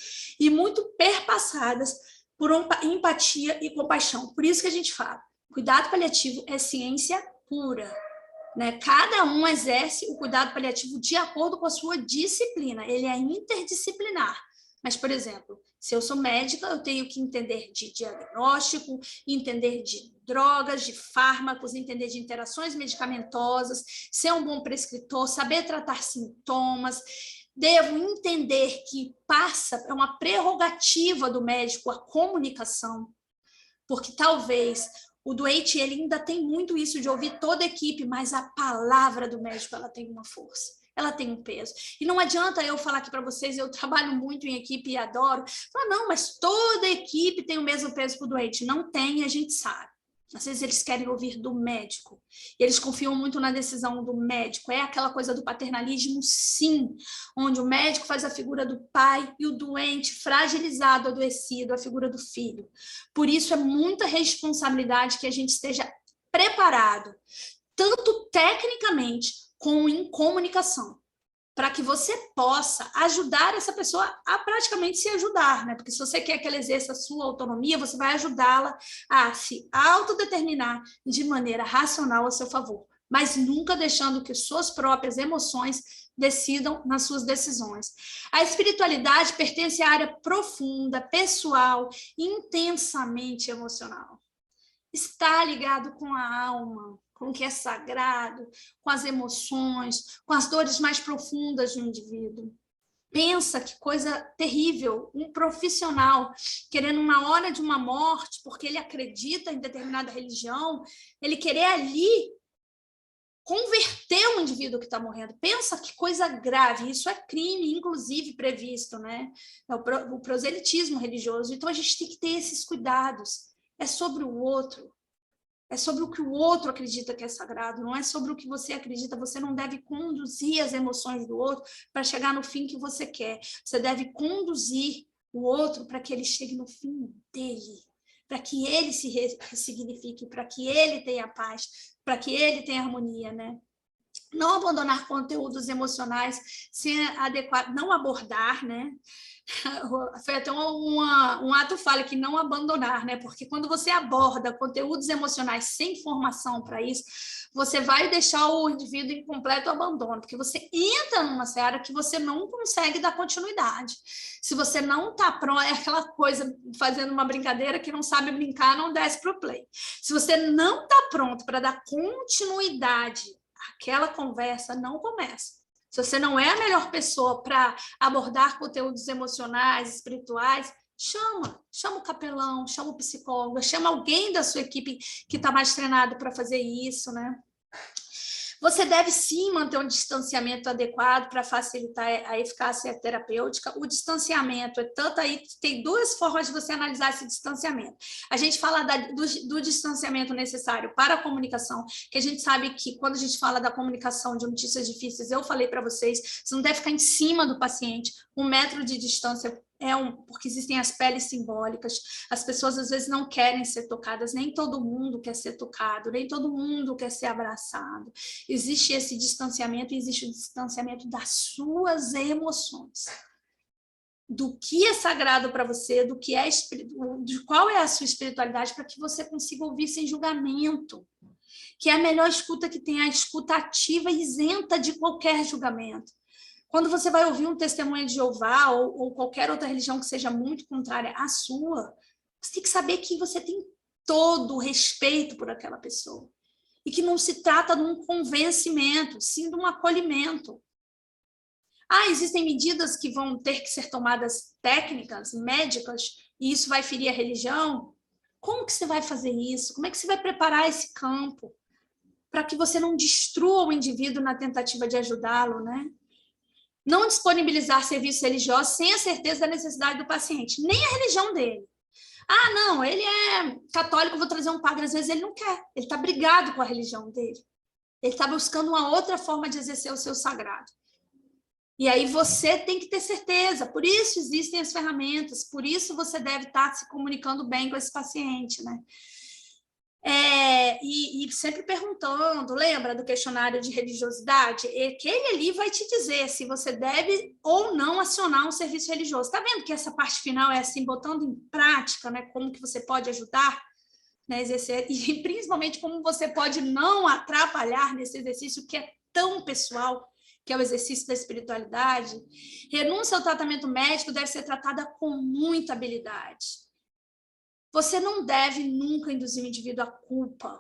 e muito perpassadas por empatia e compaixão. Por isso que a gente fala, cuidado paliativo é ciência pura, né? Cada um exerce o cuidado paliativo de acordo com a sua disciplina, ele é interdisciplinar. Mas, por exemplo, se eu sou médica, eu tenho que entender de diagnóstico, entender de drogas, de fármacos, entender de interações medicamentosas, ser um bom prescritor, saber tratar sintomas. Devo entender que é uma prerrogativa do médico a comunicação, porque talvez o doente ele ainda tem muito isso de ouvir toda a equipe, mas a palavra do médico ela tem uma força. Ela tem um peso. E não adianta eu falar aqui para vocês, eu trabalho muito em equipe e adoro. Falar, não, mas toda equipe tem o mesmo peso para o doente. Não tem, a gente sabe. Às vezes eles querem ouvir do médico. E eles confiam muito na decisão do médico. É aquela coisa do paternalismo, sim. Onde o médico faz a figura do pai e o doente, fragilizado, adoecido, a figura do filho. Por isso é muita responsabilidade que a gente esteja preparado, tanto tecnicamente, como em comunicação, para que você possa ajudar essa pessoa a praticamente se ajudar, né? Porque se você quer que ela exerça a sua autonomia, você vai ajudá-la a se autodeterminar de maneira racional a seu favor, mas nunca deixando que suas próprias emoções decidam nas suas decisões. A espiritualidade pertence à área profunda, pessoal, intensamente emocional. Está ligado com a alma, com o que é sagrado, com as emoções, com as dores mais profundas do indivíduo. Pensa que coisa terrível, um profissional querendo uma hora de uma morte, porque ele acredita em determinada religião, ele querer ali converter o indivíduo que está morrendo. Pensa que coisa grave, isso é crime, inclusive previsto, né? É o proselitismo religioso. Então a gente tem que ter esses cuidados. É sobre o outro. É sobre o que o outro acredita que é sagrado, não é sobre o que você acredita. Você não deve conduzir as emoções do outro para chegar no fim que você quer. Você deve conduzir o outro para que ele chegue no fim dele, para que ele se ressignifique, para que ele tenha paz, para que ele tenha harmonia, né? Não abandonar conteúdos emocionais sem adequar, não abordar, né? Foi até um ato falho que não abandonar, né? Porque quando você aborda conteúdos emocionais sem formação para isso, você vai deixar o indivíduo em completo abandono, porque você entra numa seara que você não consegue dar continuidade. Se você não está pronto, é aquela coisa, fazendo uma brincadeira que não sabe brincar, não desce para o play. Se você não está pronto para dar continuidade àquela conversa, não começa. Se você não é a melhor pessoa para abordar conteúdos emocionais, espirituais, chama o capelão, chama o psicólogo, chama alguém da sua equipe que está mais treinado para fazer isso, né? Você deve sim manter um distanciamento adequado para facilitar a eficácia terapêutica. O distanciamento é tanto aí, tem duas formas de você analisar esse distanciamento. A gente fala do distanciamento necessário para a comunicação, que a gente sabe que quando a gente fala da comunicação de notícias difíceis, eu falei para vocês, você não deve ficar em cima do paciente, 1 metro de distância porque existem as peles simbólicas, as pessoas às vezes não querem ser tocadas, nem todo mundo quer ser tocado, nem todo mundo quer ser abraçado. Existe esse distanciamento, existe o distanciamento das suas emoções, do que é sagrado para você, de qual é a sua espiritualidade, para que você consiga ouvir sem julgamento, que é a melhor escuta que tem, a escuta ativa e isenta de qualquer julgamento. Quando você vai ouvir um testemunho de Jeová ou qualquer outra religião que seja muito contrária à sua, você tem que saber que você tem todo o respeito por aquela pessoa. E que não se trata de um convencimento, sim de um acolhimento. Existem medidas que vão ter que ser tomadas técnicas, médicas, e isso vai ferir a religião? Como que você vai fazer isso? Como é que você vai preparar esse campo para que você não destrua o indivíduo na tentativa de ajudá-lo, né? não disponibilizar serviços religiosos sem a certeza da necessidade do paciente, nem a religião dele. Ah, não, ele é católico, vou trazer um padre. Às vezes ele não quer, ele está brigado com a religião dele. Ele está buscando uma outra forma de exercer o seu sagrado. E aí você tem que ter certeza, por isso existem as ferramentas, por isso você deve estar se comunicando bem com esse paciente, né? E sempre perguntando, lembra do questionário de religiosidade? Aquele ali vai te dizer se você deve ou não acionar um serviço religioso. Está vendo que essa parte final é assim, botando em prática, né, como que você pode ajudar, né, exercer, e principalmente como você pode não atrapalhar nesse exercício que é tão pessoal, que é o exercício da espiritualidade. Renúncia ao tratamento médico deve ser tratada com muita habilidade. Você não deve nunca induzir o indivíduo à culpa,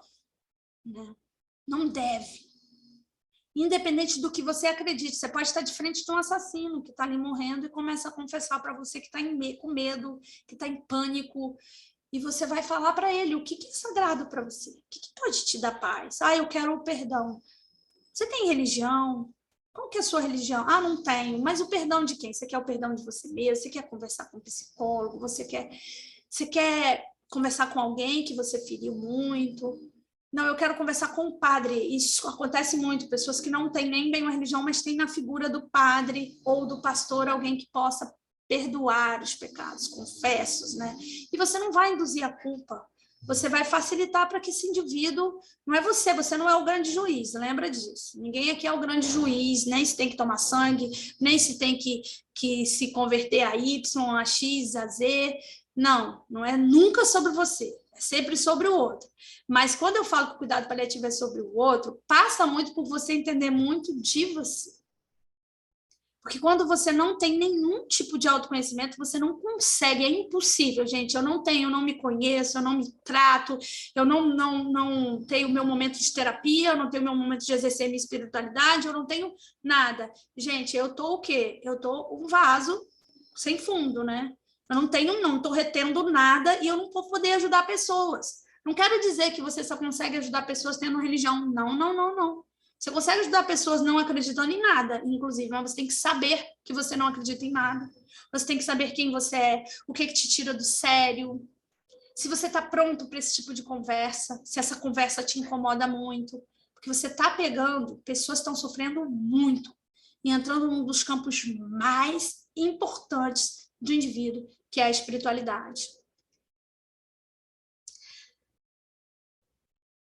né? Não deve. Independente do que você acredite, você pode estar de frente de um assassino que está ali morrendo e começa a confessar para você que está com medo, que está em pânico, e você vai falar para ele o que é sagrado para você, o que pode te dar paz. Ah, eu quero o perdão. Você tem religião? Qual que é a sua religião? Ah, não tenho. Mas o perdão de quem? Você quer o perdão de você mesmo? Você quer conversar com um psicólogo? Você quer conversar com alguém que você feriu muito? Não, eu quero conversar com o padre. Isso acontece muito, pessoas que não têm nem bem uma religião, mas têm na figura do padre ou do pastor alguém que possa perdoar os pecados confessos, né? E você não vai induzir a culpa. Você vai facilitar para que esse indivíduo... Não é você não é o grande juiz, lembra disso. Ninguém aqui é o grande juiz, nem se tem que tomar sangue, nem se tem que se converter a Y, a X, a Z. Não é nunca sobre você, é sempre sobre o outro. Mas quando eu falo que o cuidado paliativo é sobre o outro, passa muito por você entender muito de você. Porque quando você não tem nenhum tipo de autoconhecimento, você não consegue, é impossível, gente. Eu não me conheço, eu não me trato, eu não tenho meu momento de terapia, eu não tenho meu momento de exercer minha espiritualidade, eu não tenho nada. Gente, eu tô o quê? Eu tô um vaso sem fundo, né? Eu não estou retendo nada e eu não vou poder ajudar pessoas. Não quero dizer que você só consegue ajudar pessoas tendo religião. Não. Você consegue ajudar pessoas não acreditando em nada, inclusive, mas você tem que saber que você não acredita em nada. Você tem que saber quem você é, o que te tira do sério. Se você está pronto para esse tipo de conversa, se essa conversa te incomoda muito, porque você está pegando, pessoas estão sofrendo muito e entrando num dos campos mais importantes do indivíduo, que é a espiritualidade.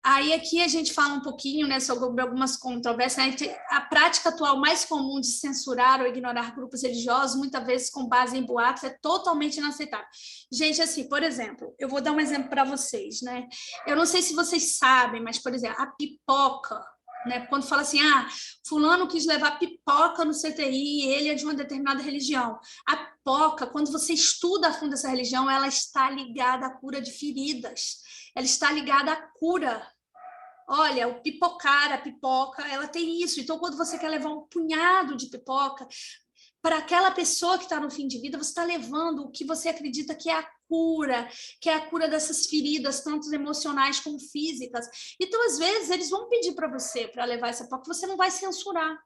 Aí aqui a gente fala um pouquinho, né, sobre algumas controvérsias. A prática atual mais comum de censurar ou ignorar grupos religiosos, muitas vezes com base em boatos, é totalmente inaceitável. Gente, assim, por exemplo, eu vou dar um exemplo para vocês, né? Eu não sei se vocês sabem, mas, por exemplo, a pipoca, né? Quando fala assim, fulano quis levar pipoca no CTI, ele é de uma determinada religião. A pipoca, quando você estuda a fundo essa religião, ela está ligada à cura de feridas. Ela está ligada à cura. Olha, o pipocar, a pipoca, ela tem isso. Então, quando você quer levar um punhado de pipoca para aquela pessoa que está no fim de vida, você está levando o que você acredita que é a cura dessas feridas, tanto emocionais como físicas. Então, às vezes, eles vão pedir para você para levar essa pipoca, você não vai censurar.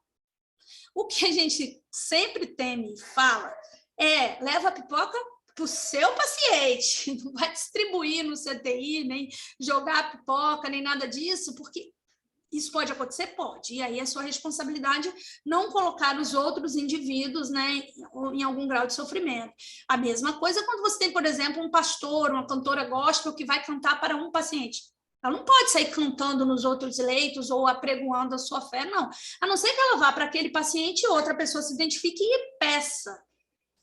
O que a gente sempre teme e fala é, leva a pipoca para o seu paciente, não vai distribuir no CTI, nem jogar pipoca, nem nada disso, porque isso pode acontecer? Pode. E aí é sua responsabilidade não colocar os outros indivíduos, né, em algum grau de sofrimento. A mesma coisa quando você tem, por exemplo, um pastor, uma cantora gospel que vai cantar para um paciente. Ela não pode sair cantando nos outros leitos ou apregoando a sua fé, não. A não ser que ela vá para aquele paciente e outra pessoa se identifique e peça.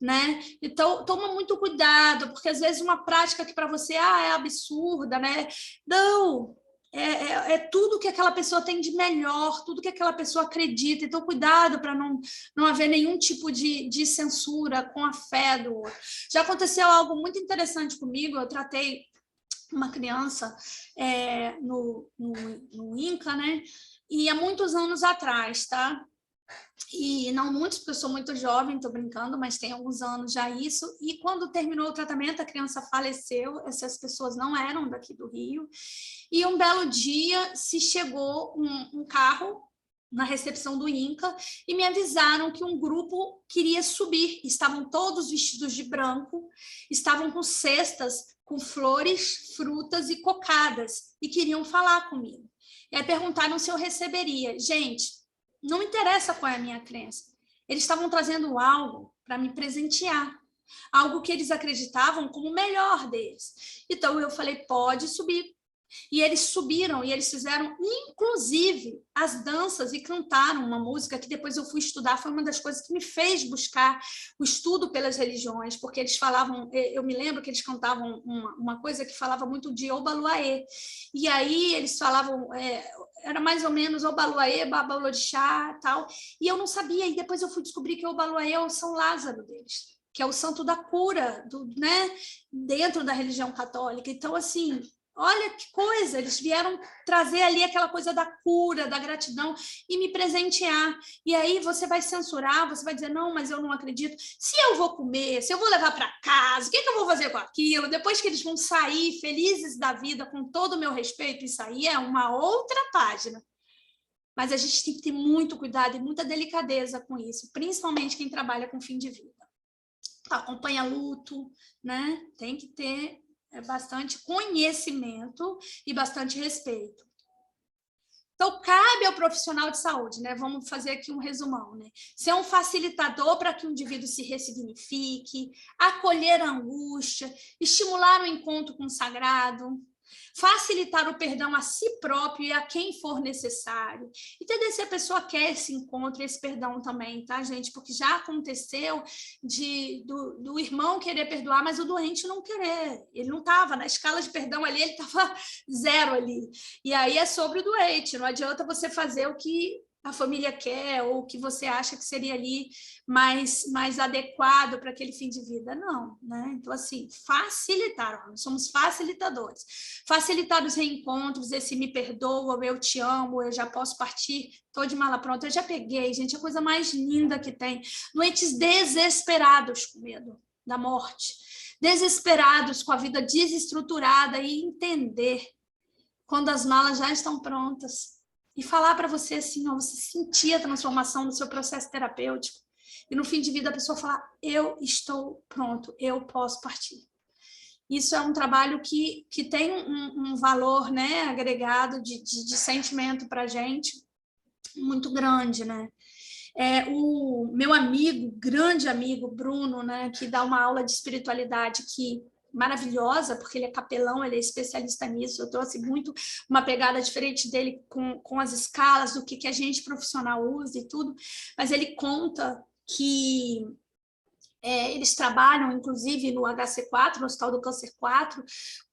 Né? Então, toma muito cuidado, porque às vezes uma prática que para você é absurda, né? Não, é tudo que aquela pessoa tem de melhor, tudo que aquela pessoa acredita. Então, cuidado para não haver nenhum tipo de censura com a fé do outro. Já aconteceu algo muito interessante comigo, eu tratei uma criança no INCA, né? E há muitos anos atrás, tá? E não muitos, porque eu sou muito jovem, estou brincando, mas tem alguns anos já isso. E quando terminou o tratamento, a criança faleceu, essas pessoas não eram daqui do Rio. E um belo dia se chegou um carro na recepção do INCA e me avisaram que um grupo queria subir. Estavam todos vestidos de branco, estavam com cestas com flores, frutas e cocadas e queriam falar comigo. E aí perguntaram se eu receberia. Gente, não interessa qual é a minha crença. Eles estavam trazendo algo para me presentear, algo que eles acreditavam como o melhor deles. Então eu falei, pode subir. E eles subiram e eles fizeram, inclusive, as danças e cantaram uma música que depois eu fui estudar. Foi uma das coisas que me fez buscar o estudo pelas religiões, porque eles falavam, eu me lembro que eles cantavam uma coisa que falava muito de Obaluaê. E aí eles falavam, era mais ou menos Obaluaê, Babalorixá, tal. E eu não sabia, e depois eu fui descobrir que Obaluaê é o São Lázaro deles, que é o santo da cura, né, dentro da religião católica. Então, assim, olha que coisa, eles vieram trazer ali aquela coisa da cura, da gratidão e me presentear. E aí você vai censurar, você vai dizer, não, mas eu não acredito. Se eu vou comer, se eu vou levar para casa, o que eu vou fazer com aquilo? Depois que eles vão sair felizes da vida, com todo o meu respeito, isso aí é uma outra página. Mas a gente tem que ter muito cuidado e muita delicadeza com isso, principalmente quem trabalha com fim de vida. Acompanha luto, né? Tem que ter bastante conhecimento e bastante respeito. Então, cabe ao profissional de saúde, né? Vamos fazer aqui um resumão, né? Ser um facilitador para que o indivíduo se ressignifique, acolher a angústia, estimular o encontro com o sagrado, facilitar o perdão a si próprio e a quem for necessário. Entender se a pessoa quer esse encontro e esse perdão também, tá, gente? Porque já aconteceu do irmão querer perdoar, mas o doente não querer. Ele não estava na escala de perdão ali, ele estava 0 ali. E aí é sobre o doente, não adianta você fazer o que a família quer ou o que você acha que seria ali mais adequado para aquele fim de vida, não, né? Então, assim, facilitar, nós somos facilitadores. Facilitar os reencontros, esse me perdoa, eu te amo, eu já posso partir, estou de mala pronta, eu já peguei, gente, a coisa mais linda que tem. Doentes desesperados com medo da morte, desesperados com a vida desestruturada e entender quando as malas já estão prontas. E falar para você assim, ó, você sentir a transformação no seu processo terapêutico. E no fim de vida a pessoa falar, eu estou pronto, eu posso partir. Isso é um trabalho que tem um valor, né, agregado de sentimento para a gente muito grande, né? O meu amigo, grande amigo, Bruno, né, que dá uma aula de espiritualidade que maravilhosa, porque ele é capelão, ele é especialista nisso, eu trouxe muito uma pegada diferente dele com as escalas, do que a gente profissional usa e tudo, mas ele conta que eles trabalham, inclusive, no HC4, no Hospital do Câncer 4,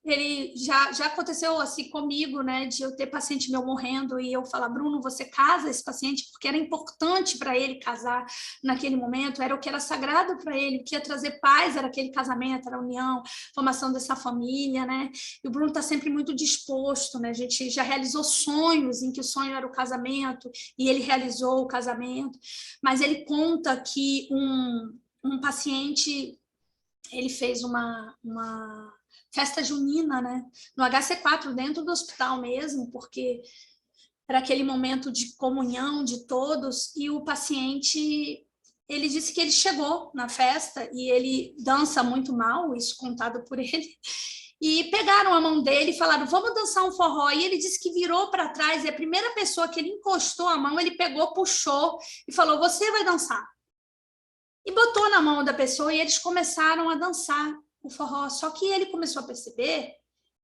ele já aconteceu assim comigo, né, de eu ter paciente meu morrendo e eu falar, Bruno, você casa esse paciente, porque era importante para ele casar naquele momento, era o que era sagrado para ele, o que ia trazer paz era aquele casamento, era a união, formação dessa família, né, e o Bruno está sempre muito disposto, né, a gente já realizou sonhos em que o sonho era o casamento e ele realizou o casamento, mas ele conta que um paciente, ele fez uma festa junina, né, no HC4, dentro do hospital mesmo, porque era aquele momento de comunhão de todos, e o paciente, ele disse que ele chegou na festa, e ele dança muito mal, isso contado por ele, e pegaram a mão dele e falaram, vamos dançar um forró, e ele disse que virou para trás, e a primeira pessoa que ele encostou a mão, ele pegou, puxou, e falou, você vai dançar. E botou na mão da pessoa e eles começaram a dançar o forró. Só que ele começou a perceber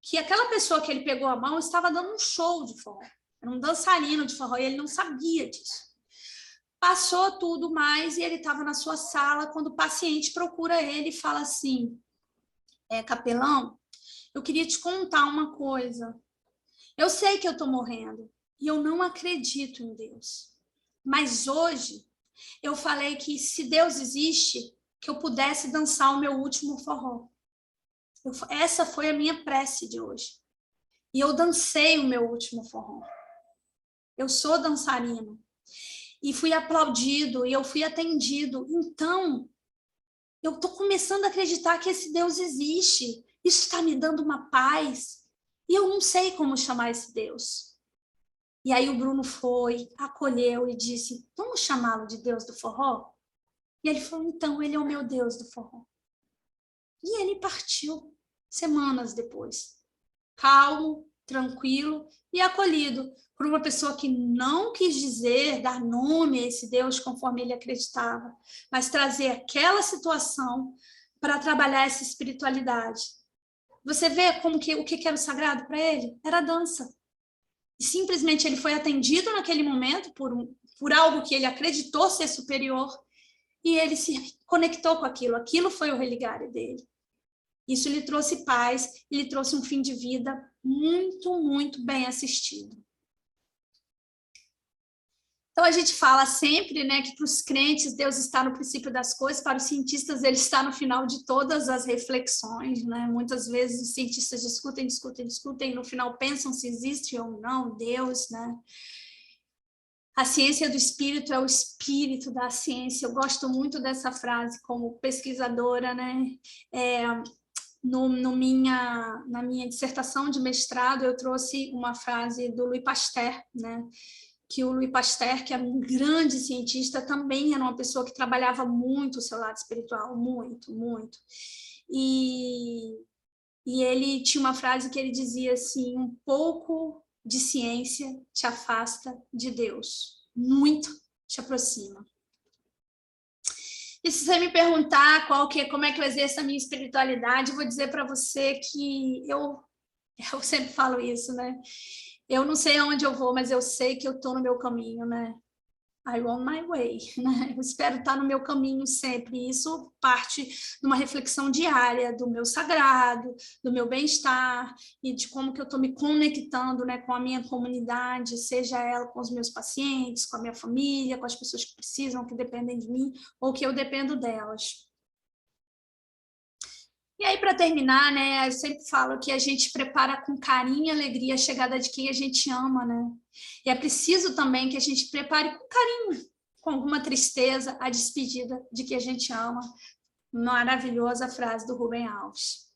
que aquela pessoa que ele pegou a mão estava dando um show de forró. Era um dançarino de forró e ele não sabia disso. Passou tudo mais e ele estava na sua sala quando o paciente procura ele e fala assim, capelão, eu queria te contar uma coisa. Eu sei que eu estou morrendo e eu não acredito em Deus. Mas hoje eu falei que se Deus existe, que eu pudesse dançar o meu último forró. Essa foi a minha prece de hoje. E eu dancei o meu último forró. Eu sou dançarino. E fui aplaudido, e eu fui atendido. Então, eu estou começando a acreditar que esse Deus existe. Isso está me dando uma paz. E eu não sei como chamar esse Deus. E aí o Bruno foi, acolheu e disse, vamos chamá-lo de Deus do forró? E ele falou, então, ele é o meu Deus do forró. E ele partiu semanas depois, calmo, tranquilo e acolhido por uma pessoa que não quis dizer, dar nome a esse Deus conforme ele acreditava, mas trazer aquela situação para trabalhar essa espiritualidade. Você vê como que o que era o sagrado para ele? Era a dança. E simplesmente ele foi atendido naquele momento por algo que ele acreditou ser superior e ele se conectou com aquilo. Aquilo foi o religare dele. Isso lhe trouxe paz, lhe trouxe um fim de vida muito, muito bem assistido. Então, a gente fala sempre, né, que para os crentes Deus está no princípio das coisas, para os cientistas ele está no final de todas as reflexões, né? Muitas vezes os cientistas discutem, e no final pensam se existe ou não Deus, né? A ciência do espírito é o espírito da ciência. Eu gosto muito dessa frase como pesquisadora, né? Na minha dissertação de mestrado, eu trouxe uma frase do Louis Pasteur, né? Que o Louis Pasteur, que é um grande cientista, também era uma pessoa que trabalhava muito o seu lado espiritual, muito, muito. E ele tinha uma frase que ele dizia assim, um pouco de ciência te afasta de Deus, muito te aproxima. E se você me perguntar como é que eu exerço a minha espiritualidade, eu vou dizer para você que eu sempre falo isso, né? Eu não sei aonde eu vou, mas eu sei que eu estou no meu caminho, né? I'm on my way, né? Eu espero estar no meu caminho sempre. Isso parte de uma reflexão diária do meu sagrado, do meu bem-estar e de como que eu estou me conectando, né, com a minha comunidade, seja ela com os meus pacientes, com a minha família, com as pessoas que precisam, que dependem de mim ou que eu dependo delas. E aí, para terminar, né, eu sempre falo que a gente prepara com carinho e alegria a chegada de quem a gente ama, né? E é preciso também que a gente prepare com carinho, com alguma tristeza, a despedida de quem a gente ama. Maravilhosa frase do Rubem Alves.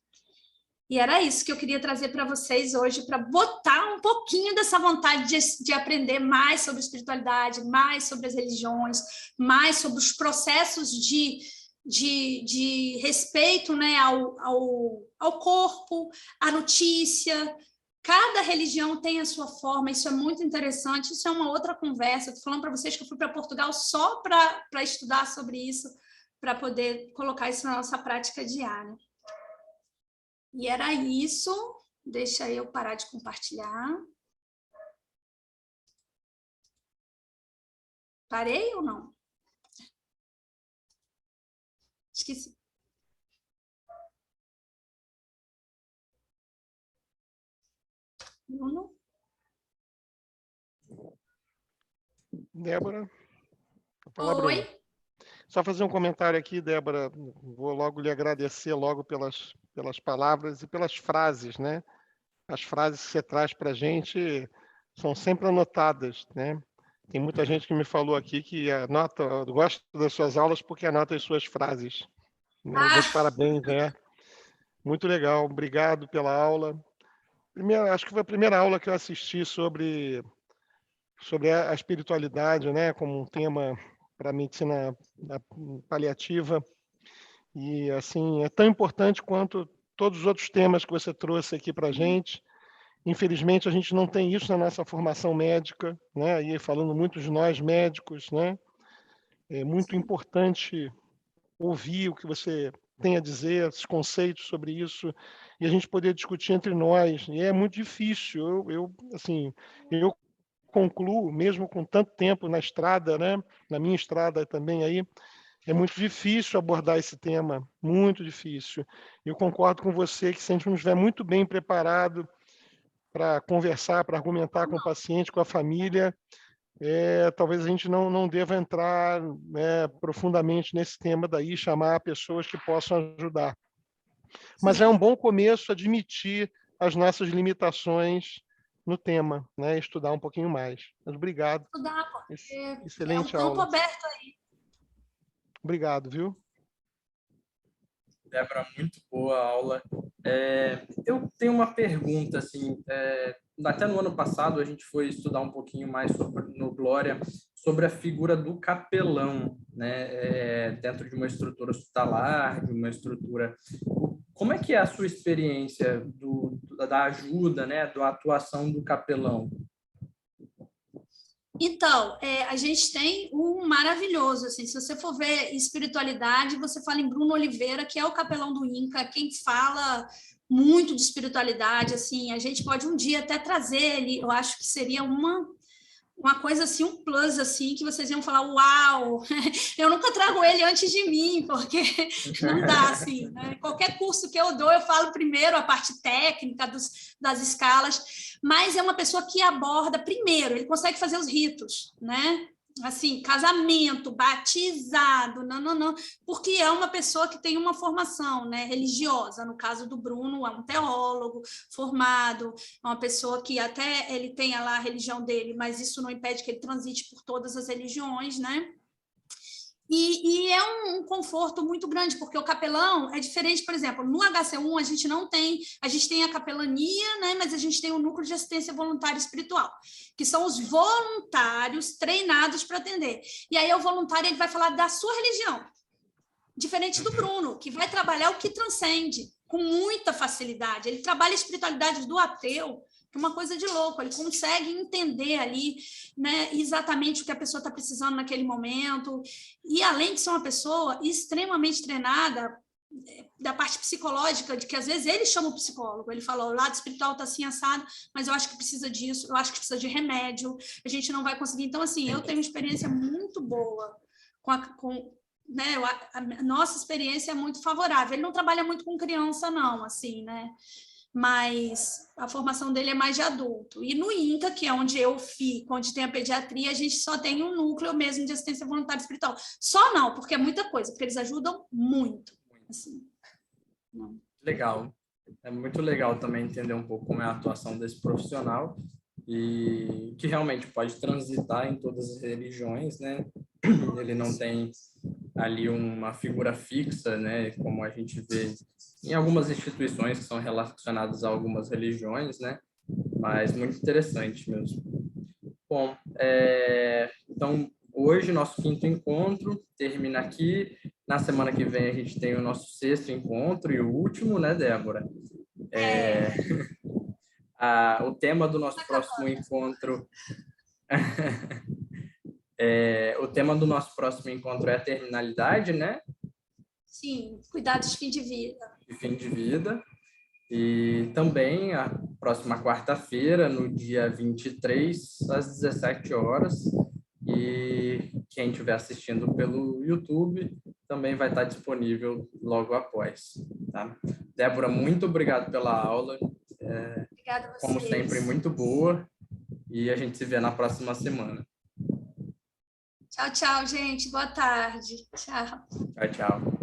E era isso que eu queria trazer para vocês hoje, para botar um pouquinho dessa vontade de aprender mais sobre espiritualidade, mais sobre as religiões, mais sobre os processos de respeito, né, ao corpo, à notícia. Cada religião tem a sua forma, isso é muito interessante, isso é uma outra conversa. Estou falando para vocês que eu fui para Portugal só para estudar sobre isso, para poder colocar isso na nossa prática diária. E era isso, deixa eu parar de compartilhar. Parei ou não? Esqueci. Bruno? Débora? Fala, Oi. Bruno. Só fazer um comentário aqui, Débora. Vou logo lhe agradecer logo pelas palavras e pelas frases, né? As frases que você traz para a gente são sempre anotadas, né? Tem muita gente que me falou aqui que anota, gosta das suas aulas porque anota as suas frases. Né? Meus parabéns, né? Muito legal, obrigado pela aula. Acho que foi a primeira aula que eu assisti sobre a espiritualidade, né? Como um tema para a medicina paliativa. E, assim, é tão importante quanto todos os outros temas que você trouxe aqui para a gente. Infelizmente, a gente não tem isso na nossa formação médica, né? E falando muito de nós médicos, né? É muito importante ouvir o que você tem a dizer, os conceitos sobre isso, e a gente poder discutir entre nós. E é muito difícil. Eu concluo, mesmo com tanto tempo na estrada, né? Na minha estrada também aí, é muito difícil abordar esse tema, muito difícil. Eu concordo com você que se a gente não estiver muito bem preparado para conversar, para argumentar com o paciente, com a família, talvez a gente não deva entrar, né, profundamente nesse tema daí, chamar pessoas que possam ajudar. Mas é um bom começo admitir as nossas limitações no tema, né, estudar um pouquinho mais. Mas obrigado. Estudar, porque Excelente é um campo aula. aberto aí. Obrigado, viu? Débora, muito boa a aula. Eu tenho uma pergunta, assim, até no ano passado, a gente foi estudar um pouquinho mais no Glória sobre a figura do capelão, né, dentro de uma estrutura hospitalar, de uma estrutura... Como é que é a sua experiência da ajuda, né, da atuação do capelão? Então, a gente tem um maravilhoso, assim, se você for ver espiritualidade, você fala em Bruno Oliveira, que é o capelão do INCA, quem fala muito de espiritualidade, assim, a gente pode um dia até trazer ele, eu acho que seria uma coisa assim, um plus, assim, que vocês iam falar, uau, eu nunca trago ele antes de mim, porque não dá, assim, né? Qualquer curso que eu dou, eu falo primeiro a parte técnica das escalas, mas é uma pessoa que aborda primeiro, ele consegue fazer os ritos, né? Assim, casamento, batizado, não, porque é uma pessoa que tem uma formação, né, religiosa. No caso do Bruno, é um teólogo formado, é uma pessoa que até ele tem lá a religião dele, mas isso não impede que ele transite por todas as religiões, né? E é um conforto muito grande, porque o capelão é diferente, por exemplo, no HC1 a gente tem a capelania, né, mas a gente tem o núcleo de assistência voluntária espiritual, que são os voluntários treinados para atender. E aí o voluntário ele vai falar da sua religião, diferente do Bruno, que vai trabalhar o que transcende, com muita facilidade. Ele trabalha a espiritualidade do ateu, que é uma coisa de louco, ele consegue entender ali, né, exatamente o que a pessoa está precisando naquele momento, e além de ser uma pessoa extremamente treinada da parte psicológica, de que às vezes ele chama o psicólogo, ele fala, o lado espiritual está assim assado, mas eu acho que precisa disso, eu acho que precisa de remédio, a gente não vai conseguir. Então, assim, eu tenho uma experiência muito boa né, a nossa experiência é muito favorável. Ele não trabalha muito com criança, não, assim, né? Mas a formação dele é mais de adulto. E no INCA, que é onde eu fico, onde tem a pediatria, a gente só tem um núcleo mesmo de assistência voluntária espiritual. Só não, porque é muita coisa, porque eles ajudam muito. Assim, legal. É muito legal também entender um pouco como é a atuação desse profissional e que realmente pode transitar em todas as religiões, né? Ele não tem ali uma figura fixa, né? Como a gente vê em algumas instituições que são relacionadas a algumas religiões, né? Mas muito interessante mesmo. Bom, então hoje nosso 5º encontro termina aqui. Na semana que vem a gente tem o nosso 6º encontro e o último, né, Débora? O tema do nosso próximo encontro... o tema do nosso próximo encontro é a terminalidade, né? Sim, cuidados de fim de vida. De fim de vida. E também a próxima quarta-feira, no dia 23, às 17 horas. E quem estiver assistindo pelo YouTube também vai estar disponível logo após. Tá? Débora, muito obrigado pela aula. Obrigada a vocês. Como sempre, muito boa. E a gente se vê na próxima semana. Tchau, tchau, gente. Boa tarde. Tchau. Tchau, tchau.